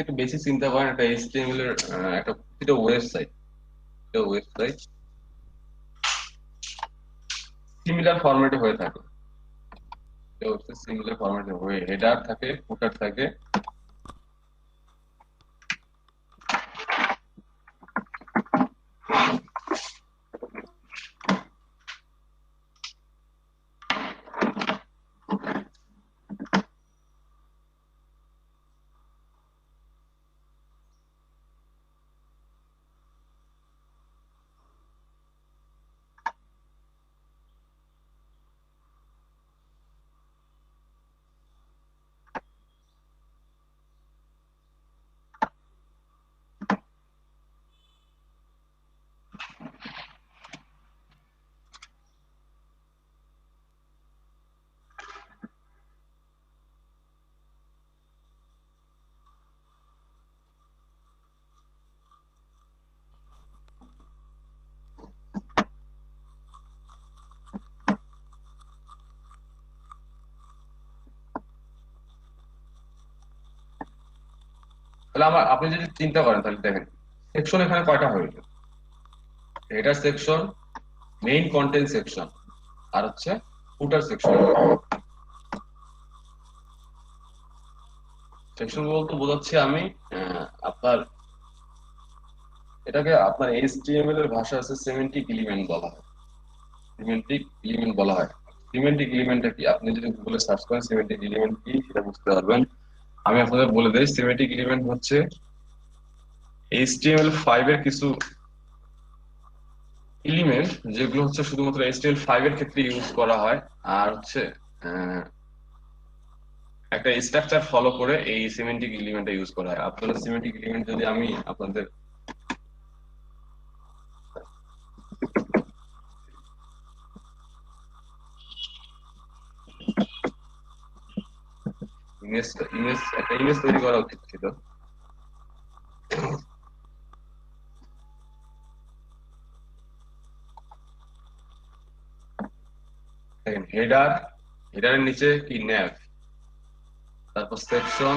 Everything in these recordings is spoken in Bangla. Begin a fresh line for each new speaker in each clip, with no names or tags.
একটু বেশি চিন্তা করেন, একটা এইচটিএমএল এর একটা ওয়েবসাইট সিমিলার ফরম্যাটে হয়ে থাকে। সিমিলার ফরম্যাটে হয়ে হেডার থাকে, ফুটার থাকে, তাহলে আপনি যদি চিন্তা করেন তাহলে দেখেন সেকশন এখানে কয়টা হইল, header section, main content section, আর হচ্ছে ফুটার সেকশন। সেকশন বলতে বোঝাচ্ছি আমি আপনার এটাকে আপনার এইচটিএমএল এর ভাষা আছে সিমেন্টিক এলিমেন্ট বলা হয়। সিমেন্টিক এলিমেন্ট বলা হয়। সিমেন্টিক এলিমেন্টটা কি, আপনি যদি গুগলে সার্চ করেন সিমেন্টিক এলিমেন্ট কি সেটা বুঝতে পারবেন। আমি আপনাদের বলে দেই, সিমেন্টিক এলিমেন্ট হচ্ছে HTML5 এর কিছু এলিমেন্ট যেগুলো হচ্ছে শুধুমাত্র HTML5 এর ক্ষেত্রে ইউজ করা হয়, আর হচ্ছে আহ, একটা স্ট্রাকচার ফলো করে এই সিমেন্টিক এলিমেন্টটা ইউজ করা হয়। আপনারা সিমেন্টিক এলিমেন্ট যদি আমি আপনাদের একটা ইমেজ তৈরি করা উচিত ছিল। দেখেন হেডারের নিচে কি ন্যাভ, তারপর সেকশন,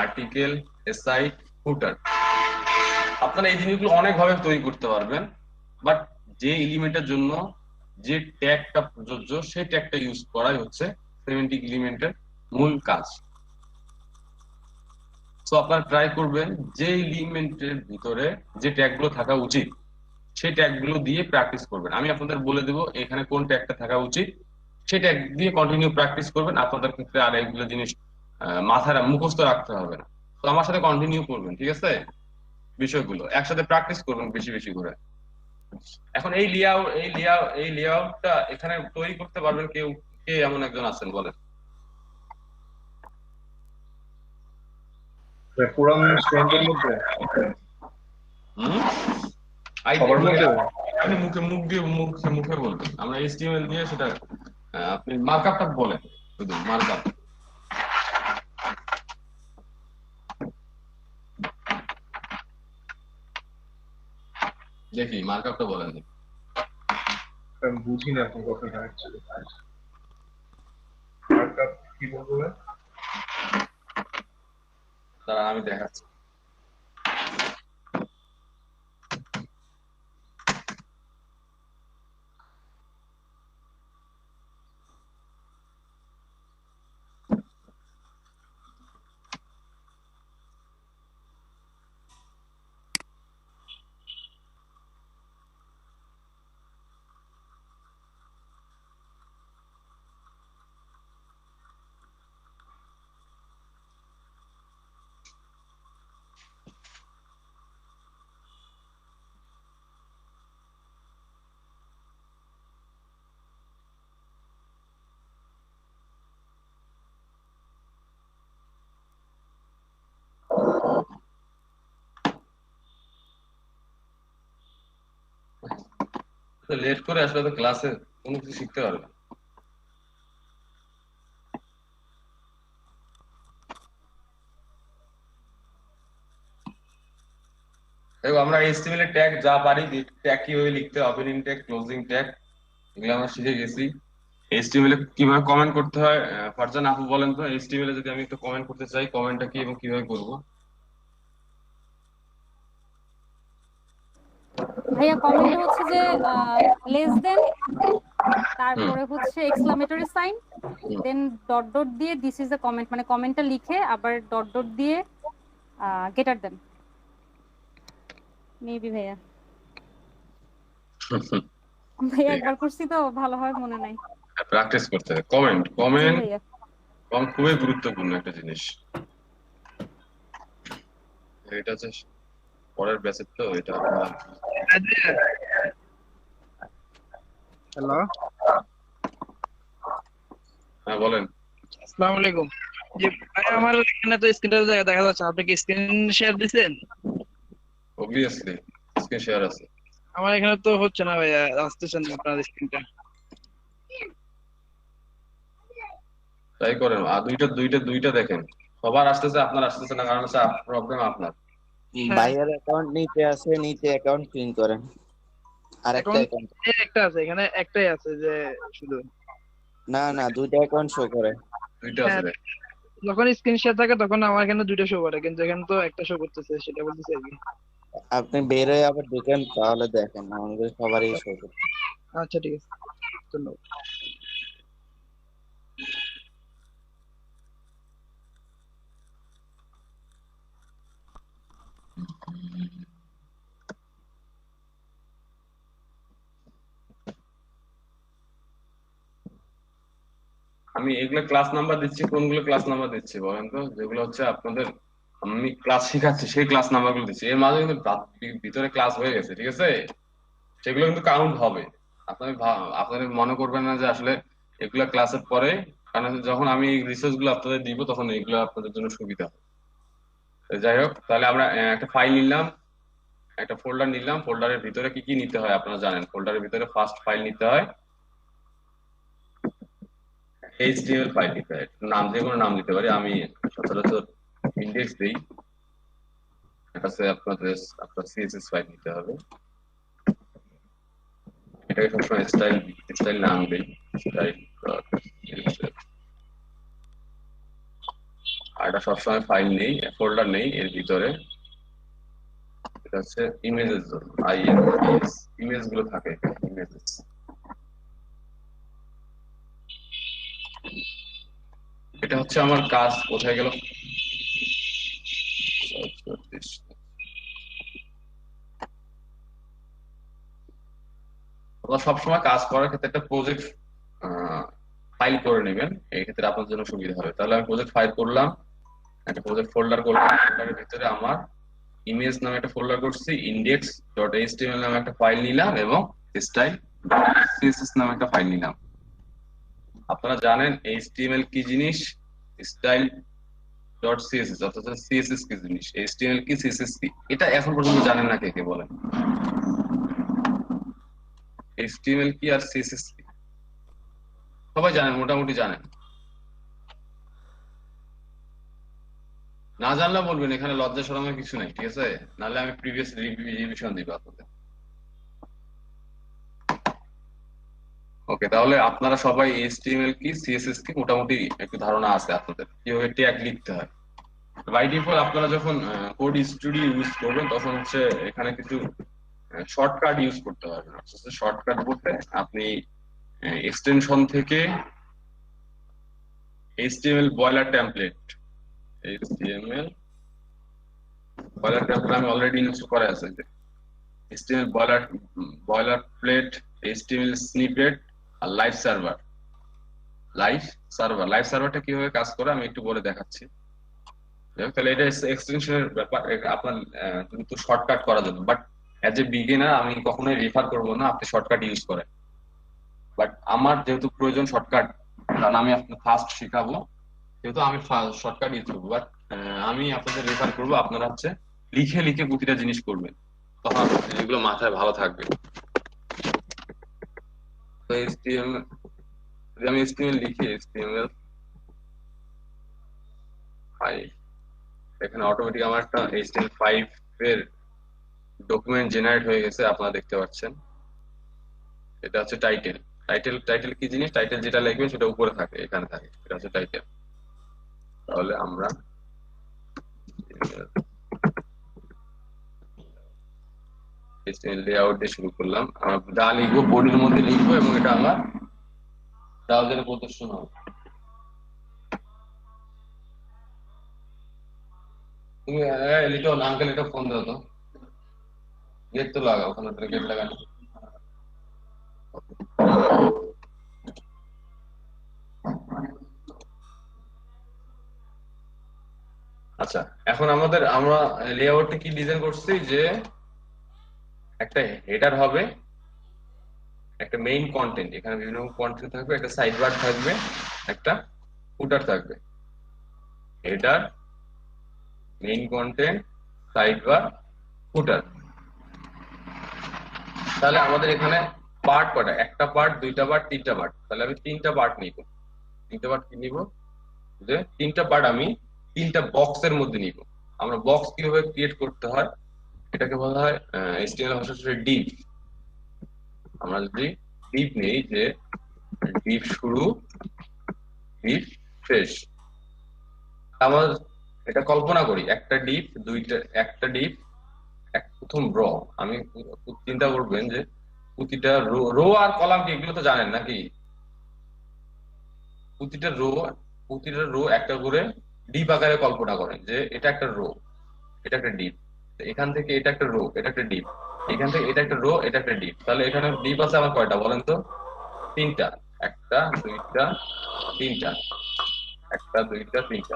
আর্টিকেল, এসআই, ফুটার। আপনারা এই জিনিসগুলো অনেক ভাবে তৈরি করতে পারবেন, বাট যে এলিমেন্টের জন্য যে ট্যাগটা প্রযোজ্য সেই ট্যাগটা ইউজ করাই হচ্ছে সিমেন্টিক এলিমেন্টের মূল কাজ। তো আপনারা ট্রাই করবেন যে এলিমেন্টের ভিতরে যে ট্যাগগুলো থাকা উচিত সেই ট্যাগগুলো দিয়ে প্র্যাকটিস করবেন। আমি আপনাদের বলে দেবো এখানে কোন ট্যাগটা থাকা উচিত, সেই ট্যাগ দিয়ে কন্টিনিউ প্র্যাকটিস করবেন। আপনাদের ক্ষেত্রে আর এইগুলো জিনিস মাথায় মুখস্থ রাখতে হবে না। তো আমার সাথে কন্টিনিউ করবেন, ঠিক আছে? বিষয়গুলো একসাথে প্র্যাকটিস করবেন বেশি বেশি করে। এখন এই লেআউটটা এখানে তৈরি করতে পারবেন কেউ? কে এমন একজন আছেন বলেন?
পুরান স্টুডেন্টদের মধ্যে
হুম,
সবার মধ্যে
আপনি মুখে মুখে বলবেন, আমরা এইচটিএমএল দিয়ে সেটা আপনি মার্কআপটা বলেন, শুধু মার্কআপ। দেখি মার্কআপটা বলেন।
আমি বুঝি না আপনার কথাটা অ্যাকচুয়ালি মার্কআপ কি বলবো
তারা আমি দেখাচ্ছি। লেট করে আসলে তো ক্লাসে কোনো কিছু শিখতে পারবে না। দেখো আমরা এইচটিএমএল এর ট্যাগ যা পারি, ট্যাগ কিভাবে লিখতে হয়, ওপেনিং ট্যাগ, ক্লোজিং ট্যাগ, এগুলো আমরা শিখে গেছি। এইচটিএমএল এ কিভাবে কমেন্ট করতে হয়, ফারজান আপু বলেন তো, এইচটিএমএল এ যদি আমি একটু কমেন্ট করতে চাই কমেন্টটা কি এবং কিভাবে করব?
ভাইয়া কমেন্ট হচ্ছে যে লেস দেন,
হুম
তারপরে হচ্ছে এক্সক্লামেটরি সাইন,
হুম।
দেন ডট ডট দিয়ে দিস ইজ এ কমেন্ট, মানে কমেন্টটা লিখে আবার ডট ডট দিয়ে গেটার দেন মেবি ভাইয়া। ভাইয়া
ঠিক
একবার করছি তো ভালো হয় মনে নাই।
আছে, প্র্যাকটিস করতে হবে। কমেন্ট
জি
কমেন্ট
ভাইয়া।
কমেন্ট খুবই গুরুত্বপূর্ণ একটা জিনিস। এটা হচ্ছে পরের ব্যাচের তো এটা আপনারা।
হ্যালো,
হ্যাঁ বলেন।
আসসালামু আলাইকুম। জি ভাই, আমার এখানে তো স্ক্রিনটা দেখা যাচ্ছে, আপনি কি স্ক্রিন শেয়ার দিছেন?
অবভিয়াসলি স্ক্রিন শেয়ার আছে।
আমার এখানে তো হচ্ছে না ভাইয়া, আসতেছেন না আপনার স্ক্রিনটা।
ট্রাই করেন, আর দুইটা দুইটা দুইটা দেখেন। সবার আসতেছে, আপনার আসতেছে না, কারণ হচ্ছে প্রবলেম আপনার।
হ্যাঁ,
ভাইয়ের অ্যাকাউন্ট নিচে আছে, নিচে অ্যাকাউন্ট ক্লিন করেন। আর একটা
অ্যাকাউন্ট
অ্যাকাউন্ট,
একটা আছে, এখানে একটাই আছে যে শুধু।
না না, দুইটা অ্যাকাউন্ট শো করে।
দুইটা আছে
হ্যাঁ,
দেখ।
যখন স্ক্রিন শেয়ার থাকে তখন আমার এখানে দুইটা শো করে, কিন্তু এখানে তো একটা শো করতেছে, সেটা বলতেছি আর কি।
আপনি বের হয়ে আবার ঢুকেন, তাহলে দেখেন আমাদের সবারই শো করে।
আচ্ছা ঠিক আছে, ধন্যবাদ।
আমি এগুলো ক্লাস নাম্বার দিচ্ছি, কোনগুলো ক্লাস নাম্বার দিচ্ছি বলেন তো? যেগুলো হচ্ছে আপনাদের আমি ক্লাস শিখাচ্ছি সেই ক্লাস নাম্বার গুলো দিচ্ছি। এর মাঝে কিন্তু ভিতরে ক্লাস হয়ে গেছে, ঠিক আছে? সেগুলো কিন্তু কাউন্ট হবে। আপনাদের মনে করবেন না যে আসলে এগুলা ক্লাসের পরে, কারণ হচ্ছে যখন আমি রিসোর্স গুলো আপনাদের দিব তখন এগুলো আপনাদের জন্য সুবিধা হবে। তো যাই হোক, তাহলে আমরা একটা ফাইল নিলাম, একটা ফোল্ডার নিলাম। ফোল্ডারের ভিতরে কি কি নিতে হয় আপনারা জানেন। ফোল্ডারের ভিতরে ফার্স্ট ফাইল নিতে হয় HTML ফাইল নিতে হয়। নাম, যে কোনো নাম দিতে পারি, আমি সচরাচর ইন্ডেক্স দিই। এটা হচ্ছে আপনার CSS ফাইল নিতে হবে। এটাকে সবসময় স্টাইল স্টাইল নাম দিই, স্টাইল। আর এটা সবসময় ফাইল নেই, ফোল্ডার নেই এর ভিতরে। এটা হচ্ছে ইমেজের জন্য, IMES, ইমেজ গুলো থাকে এখানে, ইমেজেস। এটা হচ্ছে আমার কাজ। কোথায় গেল? আপনারা সবসময় কাজ করার ক্ষেত্রে একটা প্রজেক্ট ফাইল করে নেবেন, এই ক্ষেত্রে আপনার জন্য সুবিধা হবে। তাহলে আমি প্রজেক্ট ফাইল করলাম, একটা প্রজেক্ট ফোল্ডার করলাম। ফোল্ডারের ভিতরে আমার ইমেজ নামে একটা ফোল্ডার করছি, ইন্ডেক্স ডট এইচটিএমএল নামে একটা ফাইল নিলাম, এবং স্টাইল সিএসএস নামে একটা ফাইল নিলাম। আপনারা জানেন এইচটিএমএল কি জিনিস, স্টাইল ডট সিএসএস অর্থাৎ সিএসএস কি জিনিস, এইচটিএমএল কি, সিএসএস কি, এটা এখন পর্যন্ত জানেন না? কে কে বলেন এইচটিএমএল কি আর সিএসএস কি? সবাই জানেন, মোটামুটি জানেন। না জানলে বলবেন, এখানে লজ্জা শরমের কিছু নাই, ঠিক আছে? নাহলে আমি প্রিভিয়াস রিভিশন দিব আপনাদের। ওকে, তাহলে আপনারা সবাই HTML কি, CSS কি মোটামুটি একটু ধারণা আছে আপনাদের, কিভাবে ট্যাগ লিখতে হয়। বাই ডিফল্ট আপনারা যখন কোড স্টুডিও ইউজ করবেন তখন হচ্ছে এখানে কিছু শর্টকাট ইউজ করতে পারবেন। শর্টকাট বলতে আপনি এক্সটেনশন থেকে HTML boiler template, HTML boiler template আমি অলরেডি ইনস্টল করা আছে। HTML boiler plate, HTML snippet, আর লাইভ সার্ভারটা কিভাবে কাজ করে আমি একটু বলে দেখাচ্ছি। তাহলে এটা এক্সটেনশনের ব্যাপার, আপনার কিন্তু শর্টকাট করা যাবে, বাট অ্যাজ এ বিগিনার আমি কখনোই রেফার করবো না আপনি শর্টকাট ইউজ করেন। বাট আমার যেহেতু প্রয়োজন শর্টকাট, কারণ আমি আপনাকে ফার্স্ট শেখাবো, যেহেতু আমি শর্টকাট ইউজ করবো। বাট আমি আপনাদের রেফার করবো আপনারা হচ্ছে লিখে লিখে প্রতিটা জিনিস করবেন, তখন আপনাদের জিনিসগুলো মাথায় ভালো থাকবে। তো HTML, যদি আমি HTML লিখি, HTML এখানে অটোমেটিক আমার একটা HTML5 এর ডকুমেন্ট জেনারেট হয়ে গেছে, আপনারা দেখতে পাচ্ছেন। এটা হচ্ছে টাইটেল। টাইটেল কি জিনিস? টাইটেল যেটা লিখবেন সেটা উপরে থাকে, এখানে থাকে, এটা হচ্ছে টাইটেল। তাহলে আমরা লেআউট দিয়ে শুরু করলাম। আমার যা লিখবো বডির মধ্যে লিখবো এবং এটা আমার ব্রাউজারে প্রদর্শন হবে। তুমি লিটন আঙ্কেল এটা ফোন দাও তো, গেট তো লাগাও, ওখানে গেট লাগানো। আচ্ছা, এখন আমরা লেআউটে কি ডিজাইন করছি যে একটা হেডার হবে, একটা মেইন কন্টেন্ট, এখানে বিভিন্ন কন্টেন্ট থাকবে, একটা সাইড বার থাকবে, একটা ফুটার থাকবে। Header, main content, sidebar, footer. তাহলে আমাদের এখানে পার্ট কটা? একটা পার্ট, দুইটা পার্ট, তিনটা পার্ট। তাহলে আমি তিনটা পার্ট নিব। তিনটা পার্ট কি নিব? যে তিনটা পার্ট আমি তিনটা বক্সের মধ্যে নিব। আমরা বক্স কিভাবে ক্রিয়েট করতে হয় এটাকে বলা হয় HTML ভাষায় ডিভ। আমরা যদি ডিভ নেই, যে ডিভ শুরু, ডিভ শেষ, আমরা এটা কল্পনা করি একটা ডিভ, একটা ডিভ, প্রথম র। আমি চিন্তা করবেন যে প্রতিটা রো আর কলাম কি এগুলো তো জানেন নাকি? প্রতিটা রো একটা করে ডিপ আকারে কল্পনা করেন যে এটা একটা রো, এটা একটা ডিপ, এখান থেকে এটা একটা রো, এটা একটা ডিপ, এখান থেকে এটা একটা রো, এটা একটা ডিপ। তাহলে এখানে ডিপ আছে আমার কয়টা বলেন তো? তিনটা। একটা, দুইটা, তিনটা। একটা, দুইটা, তিনটা।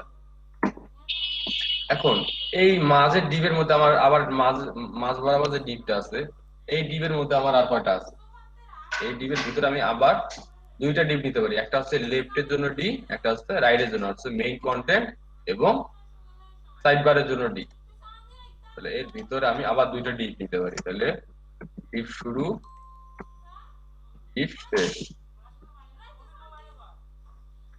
এখন এই মাঝের ডিপের মধ্যে আমার আবার মাঝ বরাবর যে ডিপটা আছে, এই ডিপের মধ্যে আমার আর কয়টা আছে? এই ডিপের ভিতরে আমি আবার দুইটা ডিপ নিতে পারি। একটা হচ্ছে লেফটের জন্য ডি, একটা হচ্ছে রাইটের জন্য, হচ্ছে মেইন কন্টেন্ট এবং সাইড বারের জন্য ডি। তাহলে এর ভিতরে আমি আবার দুইটা ডিপ নিতে পারি। তাহলে ডিপ শুরু, ডিপ শেষ।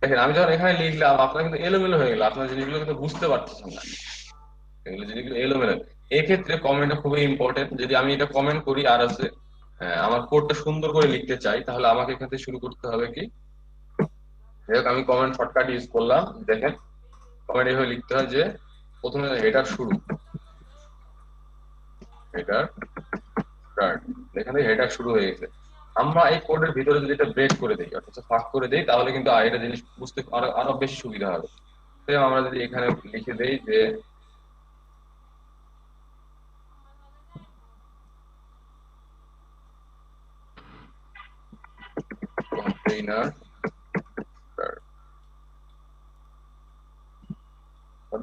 দেখেন আমি যখন এখানে লিখলাম আপনার কিন্তু এলোমেলো হয়ে গেল, আপনার জিনিসগুলো কিন্তু বুঝতে পারতেছেন না, এগুলো জিনিসগুলো এলোমেলো। এক্ষেত্রে কমেন্টটা খুবই ইম্পর্টেন্ট। যদি আমি এটা কমেন্ট করি আর আছে আমার কোডটা সুন্দর করে লিখতে চাই, তাহলে আমাকে এখান থেকে শুরু করতে হবে কি? আমি কমেন্ট শর্টকাট ইউজ করলাম। দেখেন কমেন্ট এইভাবে লিখতে হয় যে প্রথমে হেডার শুরু, হেডার স্টার্ট। এখানে হেডার শুরু হয়ে গেছে। আমরা এই কোডের ভিতরে যদি এটা ব্রেক করে দেই, অর্থাৎ ফাঁক করে দেই, তাহলে কিন্তু এটা জিনিস বুঝতে আরো বেশি সুবিধা হবে। আমরা যদি এখানে লিখে দেই যে কন্টেইনার,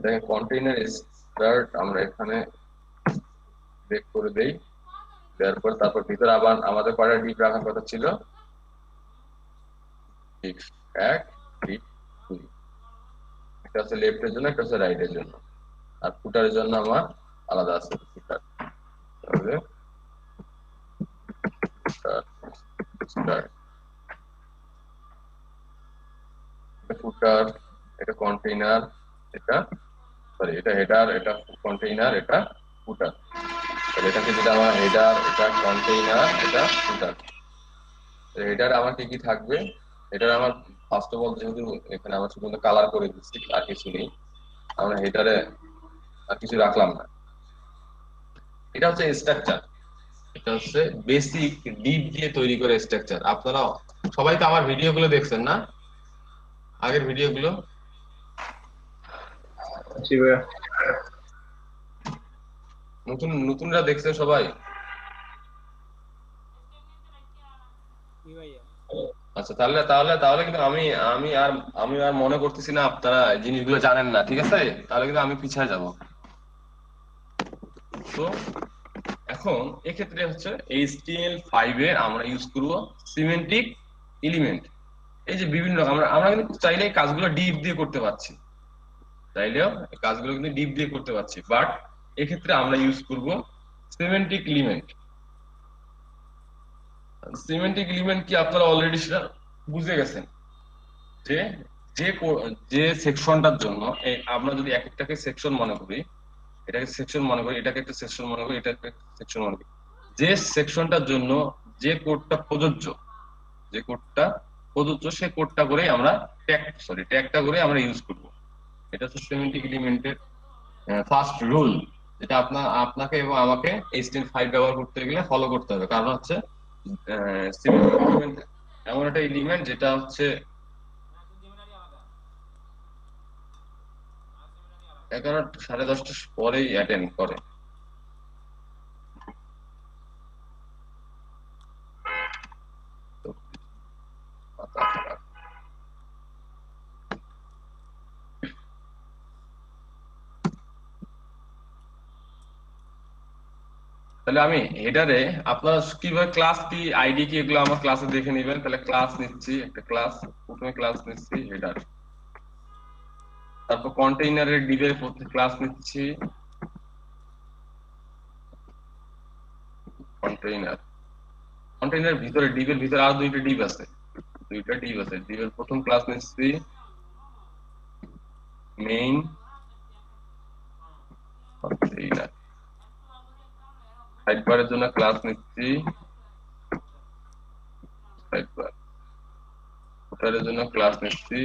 দেখেন কন্টেইনার স্টার্ট আমরা এখানে ব্রেক করে দেই, দেওয়ার পর তারপর ভিতরে আবার আমাদের কয়টা ডিপ রাখার কথা ছিল? Deep 1, deep 2। একটা হচ্ছে লেফটের জন্য, একটা হচ্ছে রাইটের জন্য, আর ফুটারের জন্য আমার আলাদা আছে ফুটার। তাহলে ফুটার, এটা কন্টেইনার, এটা সরি এটা হেডার, এটা কন্টেইনার, এটা ফুটার। এটাকে যদি আমার হেডার, এটা কন্টেইনার, এটা ফুটার। হেডার আমার কি কি থাকবে? হেডার আমার ফার্স্ট অফ অল যেহেতু এখানে আমার শুধু কালার করে দিচ্ছি, আর কিছু নেই, আমরা হেডারে আর কিছু রাখলাম না। এটা হচ্ছে স্ট্রাকচার, এটা হচ্ছে বেসিক ডিপ দিয়ে তৈরি করে স্ট্রাকচার। আপনারা সবাই তো আমার ভিডিওগুলো দেখছেন না, আগের ভিডিওগুলো?
জি ভাইয়া।
নতুনরা দেখছে সবাই? আচ্ছা, তাহলে তাহলে তাহলে কিন্তু আমি আর মনে করতেছি না আপনারা জিনিসগুলো জানেন না, ঠিক আছে? তাহলে কিন্তু আমি পিছিয়ে যাব। তো এখন এক্ষেত্রে হচ্ছে HTML5 এর আমরা ইউজ করব সিমেন্টিক এলিমেন্ট। এই যে বিভিন্ন আমরা কিন্তু চাইলে কাজগুলো ডিপ দিয়ে করতে পারছি, চাইলেও কাজগুলো কিন্তু ডিপ দিয়ে করতে পারছি, বাট এক্ষেত্রে আমরা ইউজ করব সিমেন্টিক এলিমেন্ট। সিমেন্টিক এলিমেন্ট কি আপনারা অলরেডি সেটা বুঝে গেছেন যে যে সেকশনটার জন্য আমরা যদি এক একটাকে সেকশন মনে করি, এটাকে সেকশন মনে করি, এটাকে একটা সেকশন মনে করি, এটাকে সেকশন মনে করি, যে সেকশনটার জন্য যে কোডটা প্রযোজ্য, সেই কোডটা করে আমরা ট্যাগটা করে আমরা ইউজ করব। এটা হচ্ছে সিমেন্টিক এলিমেন্টের ফার্স্ট রুল। যেটা আপনাকে এবং আমাকে HTML5 ব্যবহার করতে গেলে ফলো করতে হবে, কারণ হচ্ছে সিভিল ডকুমেন্ট এমন একটা এলিমেন্ট যেটা হচ্ছে 11টা 10:30টার পরেই অ্যাটেন্ড করে। তো মাথা খারাপ। তাহলে আমি হেডারে আপনার কিভাবে ক্লাস কি আইডি কি এগুলো আমার ক্লাসে দেখে নেবেন। তাহলে ক্লাস নিচ্ছি, একটা ক্লাস, প্রথমে ক্লাস নিচ্ছি হেডার, তারপর কন্টেইনারের ডিভের ক্লাস নিচ্ছি কন্টেইনার, কন্টেইনারের ভিতরে ডিভের ভিতরে আর দুইটা ডিভ আছে, ডিভের প্রথম ক্লাস নিচ্ছি মেইন কন্টেইনার, সাইডবারের জন্য ক্লাস নিচ্ছি সাইডবার, ফুটারের জন্য ক্লাস নিচ্ছি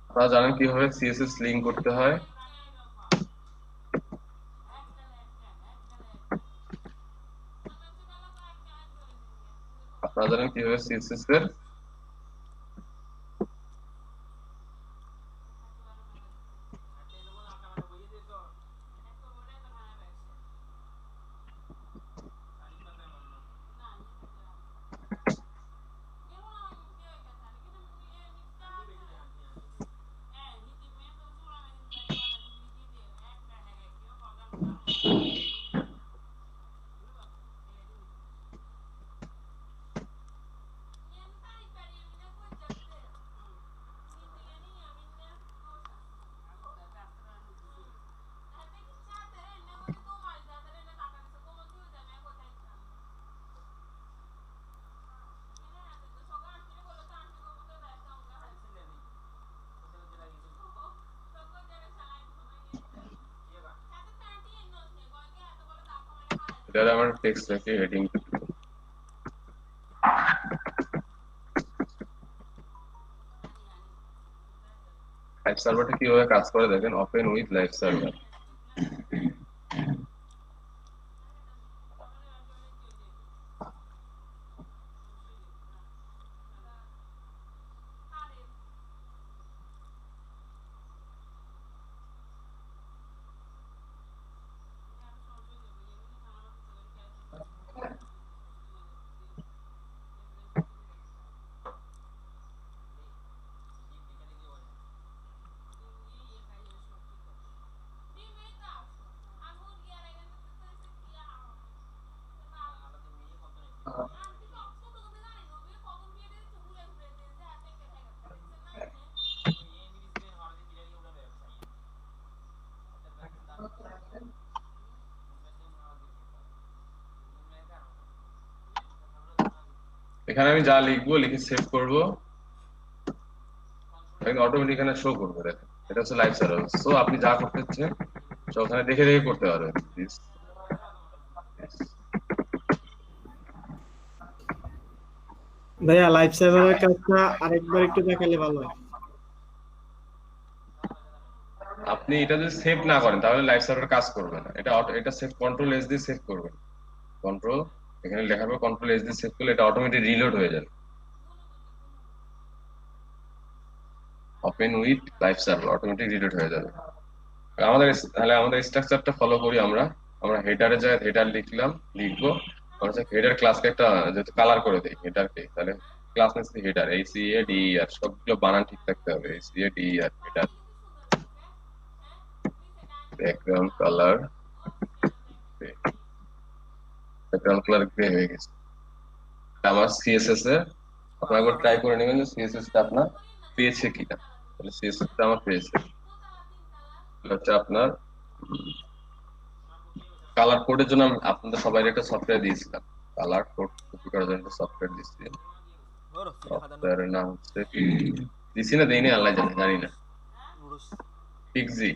আপনারা জানেন কিভাবে সিএসএস লিংক করতে হয়। আপনারা জানেন কিভাবে সিএসএস এর এটা আমার টেক্সট রেখে হেডিং লাইভ সার্ভারটা কিভাবে কাজ করে দেখেন, ওপেন উইথ লাইভ সার্ভার। এখানে আমি যা লিখবো লিখে সেভ করবো, অটোমেটিক এখানে শো করবে, দেখেন এটা হচ্ছে লাইভ সার্ভার। সো আপনি যা করতে হচ্ছেন ওখানে দেখে দেখে করতে পারবেন।
ভাইয়া লাইভ সার্ভারের কাজটা আরেকবার একটু দেখালে ভালো হয়।
আপনি এটা যদি সেভ না করেন তাহলে লাইভ সার্ভার কাজ করবে না। এটা সেভ কন্ট্রোল এস দিয়ে সেভ করবেন, কন্ট্রোল এখানে লেখা হবে কন্ট্রোল এস দিয়ে সেভ করলে এটা অটোমেটিক রিলোড হয়ে যাবে। Open with live server automatic reload হয়ে যাবে। তাহলে আমাদের স্ট্রাকচারটা ফলো করি আমরা হেডারে যাই, হেডার লিখবো আমরা হেডার ক্লাসকে একটা যেহেতু কালার করে দেই হেডারকে, তাহলে ক্লাস নিচ্ছি হেডার HCADER, সবগুলো বানান ঠিক থাকতে হবে, HCADER header. Background colour grey হয়ে গেছে। আমার সিএসএস এর আপনারা একবার ট্রাই করে নেবেন যে সিএসএস টা আপনার পেয়েছে কিনা। তাহলে সিএসএস টা আমার পেয়েছে, হচ্ছে আপনার কালার কোডের জন্য আপনাদের সবাই একটা সফটওয়্যার দিয়েছিলাম, কালার কোড কপি করার জন্য একটা সফটওয়্যার দিয়েছি। সফটওয়্যারের নাম হচ্ছে দিছি না দেইনি আল্লাহ জানে, জানি না, পিক্সি।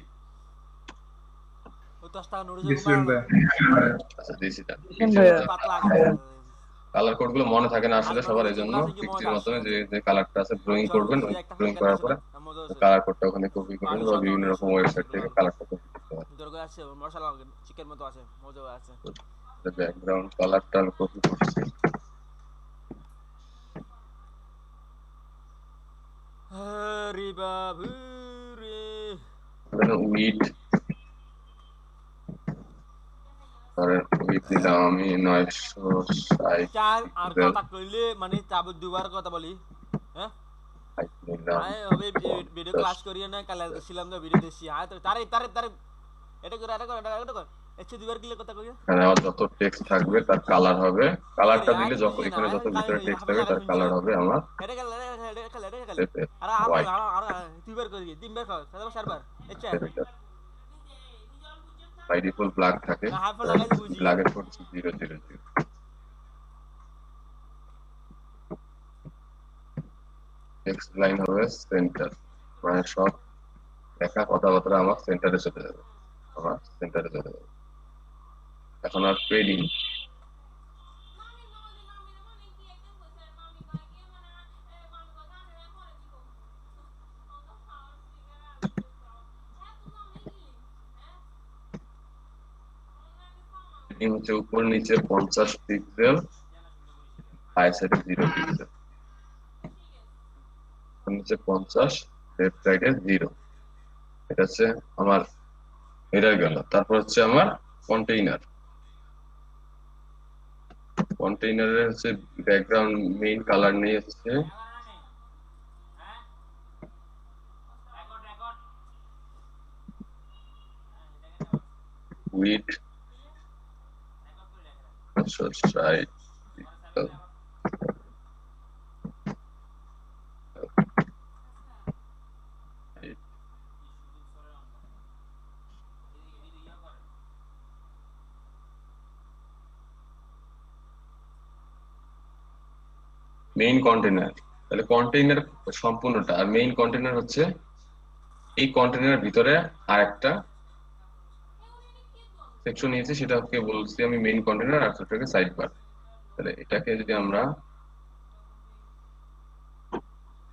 আচ্ছা দিছি না, কালার কোড গুলো মনে থাকে না আসলে সবার, এই জন্য পিক্সির মাধ্যমে যে কালারটা আছে ড্রয়িং করবেন, ড্রয়িং করার পরে
আছে
কালার কোডটা ওখানে কপি করবেন
মানুষ
বা
সাধারণ
বিভিন্ন রকম
সুন্দর
ওয়েবসাইট
সুন্দর
থেকে
লাগে
কালারটা কপি করতে পারেন।
সুন্দর করে আছে মশলা চিকেন মতো আছে মজা আছে
ব্যাকগ্রাউন্ড কালারটা কপি করছি।
হরি বাবু রে
উইড ধরেন উইড দিলাম আমি 960
চার আর
পিক্সেল,
কথা কইলে মানে তাব দুবার কথা বলি হ্যাঁ
হাইট নিলাম
আয় হবে ভিডিও
50
ক্লাস করিয়ে না কালে ছিলাম তো ভিডিও দেখছি আয় তো তারে তারে তারে এটা করে এটা কর একশো দুবার কিলে কথা কইয়া
এখানে আমার যত টেক্সট থাকবে তার কালার হবে,
ঠিক
কালারটা
আছে আর
দিলে যত
বুঝি না
এখানে যত
আমি
ভিতরে টেক্সট
হাফে
থাকবে
লাগা
তার
শুনছি
কালার
না
হবে আমার
এটা গেল আর
হোয়াইট
আর দুইবার করে তিনবার খাও তারপর চারবার আচ্ছা
বাই ডিফল্ট প্লাগ থাকে,
না হাফে লাগাইলে বুঝি
প্লাগের কোড 000। টেক্সট লাইন হবে সেন্টার, মানে সব লেখা কথাবার্তা আমার সেন্টারে চলে যাবে, আমার সেন্টারে চলে যাবে। এখন আর পেডিং হচ্ছে উপর নিচে 50 পিক্সেল, হাই সাইডে 0 পিক্সেল, নিচে 50, লেফট সাইডে 0। এটা হচ্ছে আমার এরার গেল। তারপর হচ্ছে আমার কন্টেইনার, কন্টেইনারের হচ্ছে ব্যাকগ্রাউন্ড মেইন কালার নিয়ে হচ্ছে উইড 60 পিক্সেল, মেইন কন্টেইনার। তাহলে কন্টেইনার সম্পূর্ণটা, আর মেইন কন্টেইনার হচ্ছে এই কন্টেইনারের ভিতরে আর একটা সেকশন নিয়েছি, সেটাকে বলছি আমি মেইন কন্টেইনার, আর সেটাকে সাইড বার। তাহলে এটাকে যদি আমরা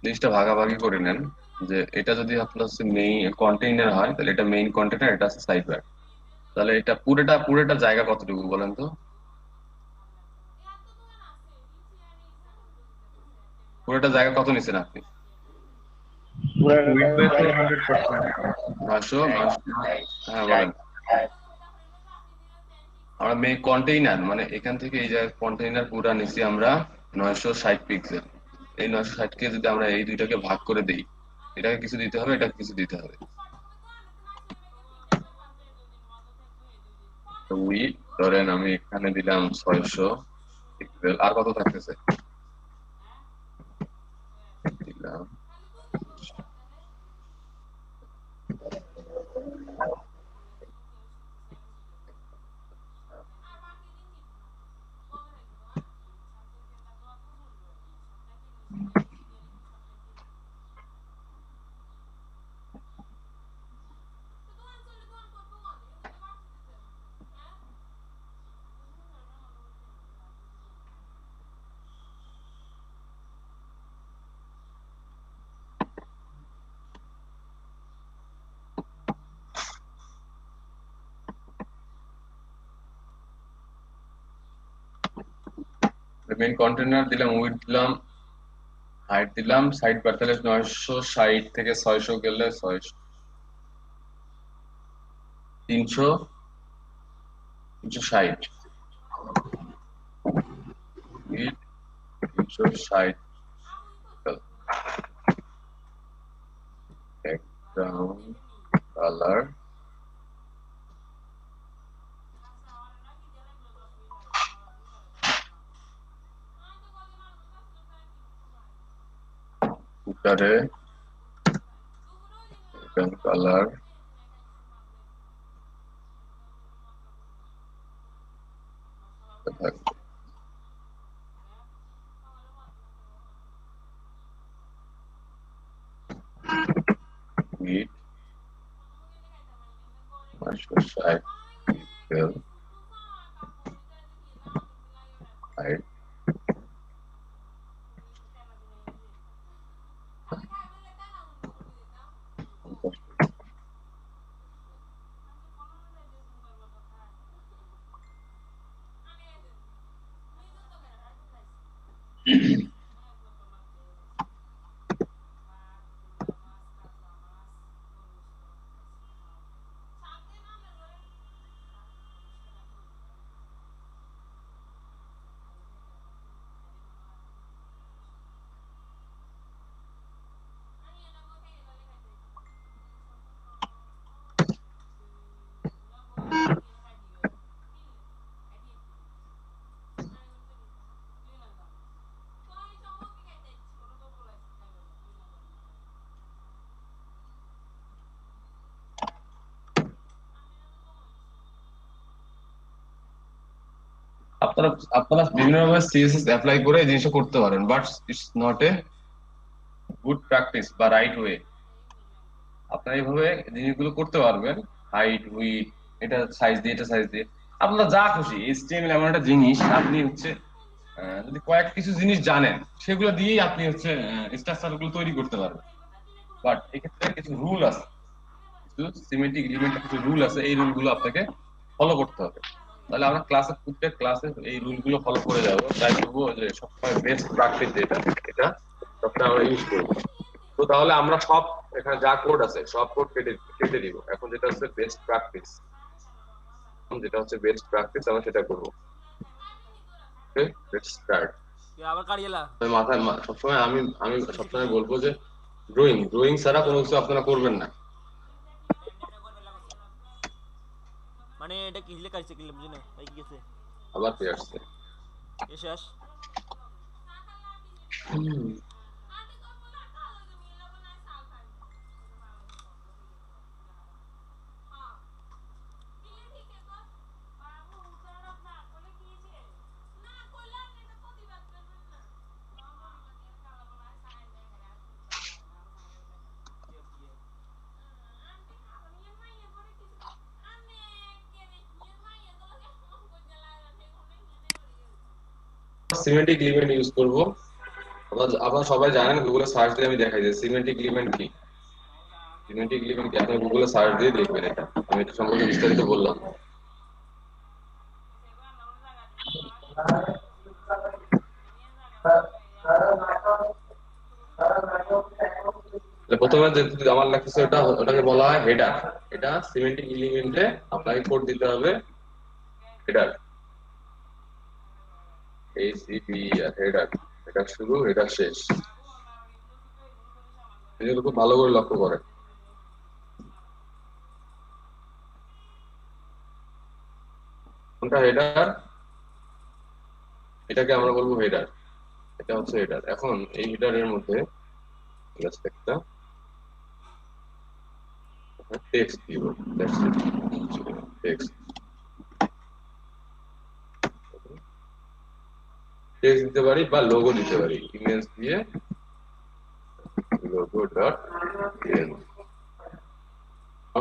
জিনিসটা ভাগাভাগি করে নেন, যে এটা যদি আপনার হচ্ছে মেইন কন্টেইনার হয় তাহলে এটা মেইন কন্টেইনার, এটা হচ্ছে সাইড বার। তাহলে এটা পুরোটা জায়গা কতটুকু বলেন তো? পুরোটা জায়গা কত নিছেন আপনি?
উইডথ 100%।
900? হ্যাঁ বলেন। আমরা মেইন কন্টেইনার মানে এখান থেকে এই জায়গায় কন্টেইনার পুরা নিছি আমরা 960 পিক্সেল। এই 960 কে যদি আমরা এই দুইটাকে ভাগ করে দেই, এটাকে কিছু দিতে হবে, এটাকে কিছু দিতে হবে। তো ধরেন আমি এখানে দিলাম 600 পিক্সেল, আর কত থাকতেছে দিলাম মেইন কন্টেইনার দিলাম, উইড দিলাম, হাইট দিলাম, সাইড বার। তাহলে 960 থেকে 600 গেলে 600, 300, 360, উইড 360, ব্যাকগ্রাউন্ড কালার ফুটারে ব্যাকগ্রাউন্ড কালার থাকবে। উইড 960 পিক্সেল, হাইট আপনারা আপনারা বিভিন্নভাবে সিএসএস অ্যাপ্লাই করে এই জিনিসটা করতে পারেন, but it's not a good practice বা রাইট ওয়ে। আপনারা এইভাবে জিনিসগুলো করতে পারবেন, হাইট উইড, এটা সাইজ দিয়ে এটা সাইজ দিয়ে আপনারা যা খুশি। এইচটিএমএল এমন একটা জিনিস, আপনি হচ্ছে যদি কয়েক কিছু জিনিস জানেন সেগুলো দিয়েই আপনি হচ্ছে স্ট্রাকচার গুলো তৈরি করতে পারবেন। বাট এক্ষেত্রে কিছু রুল আছে, কিছু সিমেন্টিক এলিমেন্টের কিছু রুল আছে, এই রুলগুলো আপনাকে ফলো করতে হবে। তাহলে আমরা ক্লাসে প্রত্যেক ক্লাসে এই রুলগুলো ফলো করে যাবো, ট্রাই করবো যে সবসময় বেস্ট প্র্যাকটিস যেটা এটা সবসময় আমরা ইউজ করবো। তো তাহলে আমরা সব এখানে যা কোড আছে সব কোড কেটে কেটে দিব। এখন যেটা হচ্ছে বেস্ট প্র্যাকটিস, যেটা হচ্ছে বেস্ট প্র্যাকটিস আমরা সেটা করবো। ওকে, লেটস স্টার্ট।
কি আবার কাড়িয়েলা?
মাথায় সবসময় আমি আমি সবসময় বলবো যে ড্রয়িং ড্রয়িং ছাড়া কোনো কিছু আপনারা করবেন না।
মানে এটা কি লেখা আছে কি বুঝি না তাই কি আছে
আবার ফিরে আসছে।
শেষ
সিমেন্টিক এলিমেন্ট ইউজ করব। আপনারা সবাই জানেন, গুগলে সার্চ দিয়ে আমি দেখাই যে সিমেন্টিক এলিমেন্ট কি। সিমেন্টিক এলিমেন্ট কি আপনি গুগলে সার্চ দিয়ে দেখবেন, এটা আমি এটা সম্পর্কে বিস্তারিত বললাম। প্রথমে যে আমার লাগতেছে ওটাকে বলা হয় হেডার। এটা সিমেন্টিক এলিমেন্টে আপনাকে কোড দিতে হবে হেডার, এইচসিপি হেডার। এটা শুরু, এটা শেষ, এগুলো খুব ভালো করে লক্ষ্য করেন। কোনটা হেডার, এটাকে আমরা বলবো হেডার। এটা হচ্ছে হেডার। এখন এই হেডারের মধ্যে একটা টেক্সট দিব, টেক্সট দিতে পারি বা লোগো দিতে পারি। ইমেজ দিয়ে লোগো ডট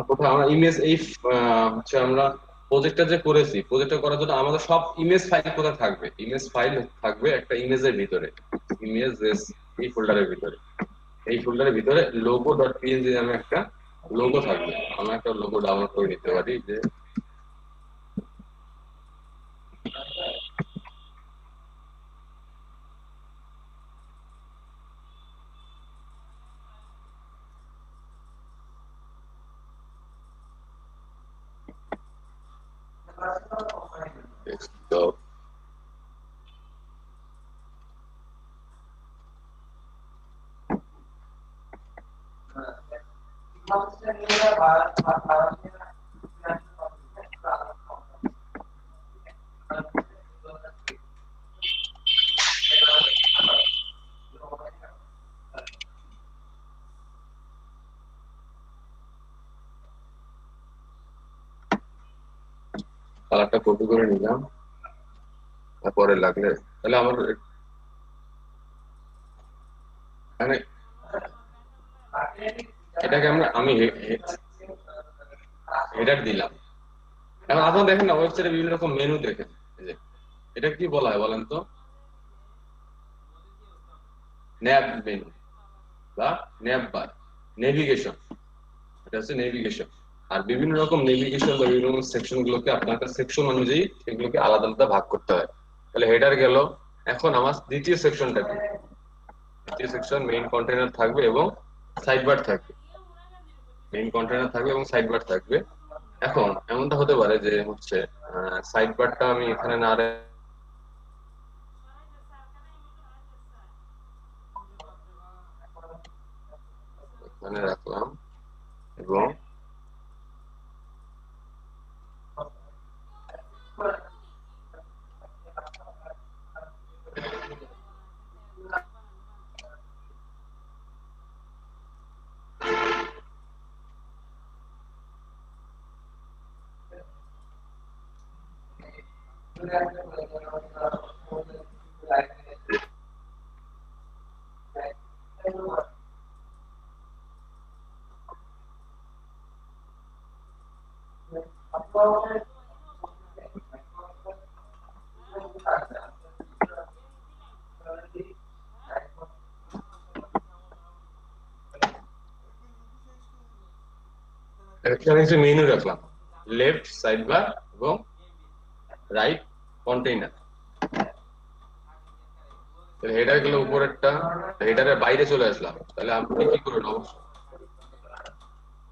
কোথাও আমরা ইমেজ এই হচ্ছে আমরা প্রজেক্টটা যে করেছি, প্রজেক্টটা করার জন্য আমাদের সব ইমেজ ফাইল কোথায় থাকবে? ইমেজ ফাইল থাকবে একটা ইমেজের ভিতরে, ইমেজ এই ফোল্ডারের ভিতরে। এই ফোল্ডারের ভিতরে লোগো ডট পিএনজি নামে একটা লোগো থাকবে। আমরা একটা লোগো ডাউনলোড করে নিতে পারি যে desktop কালারটা কপি করে নিলাম, তারপরে লাগলে তাহলে আমার মানে এটাকে আমি হেডার দিলাম। এখন আপনারা দেখেন না, ওয়েবসাইটে বিভিন্ন রকম মেনু দেখেন, এটা কি বলা হয় বলেন তো? ন্যাব মেনু বা ন্যাব বার, নেভিগেশন। এটা হচ্ছে নেভিগেশন। আর বিভিন্ন রকম নেভিগেশন বা বিভিন্ন রকম সেকশন গুলোকে আপনার সেকশন অনুযায়ী সেগুলোকে আলাদা আলাদা ভাগ করতে হয়। তাহলে হেডার গেল। এখন আমার দ্বিতীয় সেকশনটা কি? দ্বিতীয় সেকশন মেইন কন্টেইনার থাকবে এবং সাইড বার থাকবে। মেইন কন্টেইনার থাকবে এবং সাইড বার থাকবে। এখন এমনটা হতে পারে যে হচ্ছে সাইড বারটা আমি এখানে না এখানে রাখলাম এবং এখানে যে মেনু রাখলাম লেফট সাইড বার এবং রাইট কন্টেইনার। হেডার গেল উপরেরটা, হেডারের বাইরে চলে আসলাম, তাহলে আপনি কি করবেন?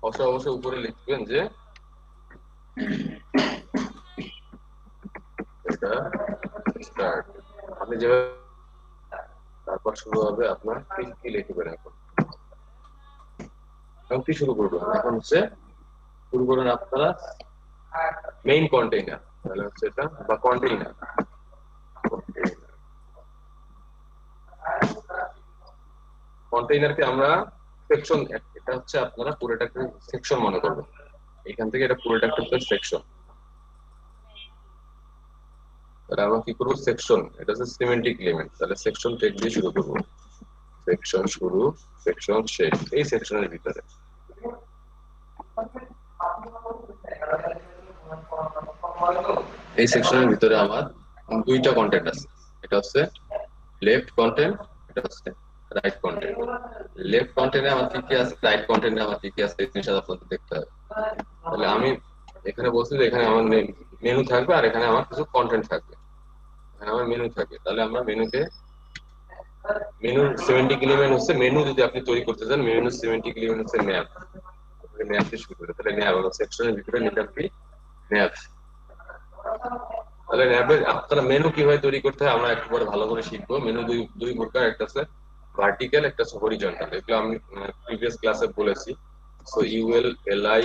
অবশ্যই উপরে লিখবেন যে এটা স্টার্ট। আপনি যেভাবে তারপর শুরু হবে আপনার কি লিখবেন এখন কি শুরু করবেন? এখন হচ্ছে শুরু করবেন আপনারা মেইন কন্টেইনার, তাহলে হচ্ছে এটা বা কন্টেইনার। কন্টেইনারকে আমরা সেকশন, এটা হচ্ছে আপনারা পুরোটাকে সেকশন মনে করবেন। এখান থেকে এটা পুরোটা একটা সেকশন। তাহলে আমরা কি করবো? সেকশন, এটা হচ্ছে সিমেন্টিক এলিমেন্ট, তাহলে সেকশন টেক দিয়ে শুরু করবো। সেকশন শুরু, সেকশন শেষ, এই সেকশনের ভিতরে এই সেকশনের ভিতরে আমার দুইটা কন্টেন্ট আছে, এটা হচ্ছে লেফট কন্টেন্ট, এটা হচ্ছে রাইট কন্টেন্ট। লেফট কন্টেন্টে আমার কি আছে, রাইট কন্টেন্টে আমার কি আছে, এই জিনিসটা আপনাদের দেখতে হবে। তাহলে আমি এখানে বলছি যে এখানে আমার মেনু থাকবে আর এখানে আমার কিছু কন্টেন্ট থাকবে, এখানে আমার মেনু থাকবে। তাহলে আমরা মেনুতে মেনু সিমেন্টিক এলিমেন্ট হচ্ছে মেনু, যদি আপনি তৈরি করতে চান মেনু সিমেন্টিক এলিমেন্ট হচ্ছে ম্যাপ। ম্যাপ দিয়ে শুরু করে, তাহলে ম্যাপ হলো সেকশনের ভিতরে নিলাম কি ম্যাপ। তাহলে ম্যাপের আপনারা মেনু কিভাবে তৈরি করতে হয় আমরা একটু পরে ভালো করে শিখবো। মেনু দুই প্রকার, একটা আছে ভার্টিক্যাল, একটা আছে হরিজন্টাল। এগুলো আমি প্রিভিয়াস ক্লাসে বলেছি। সো ইউএল এলআই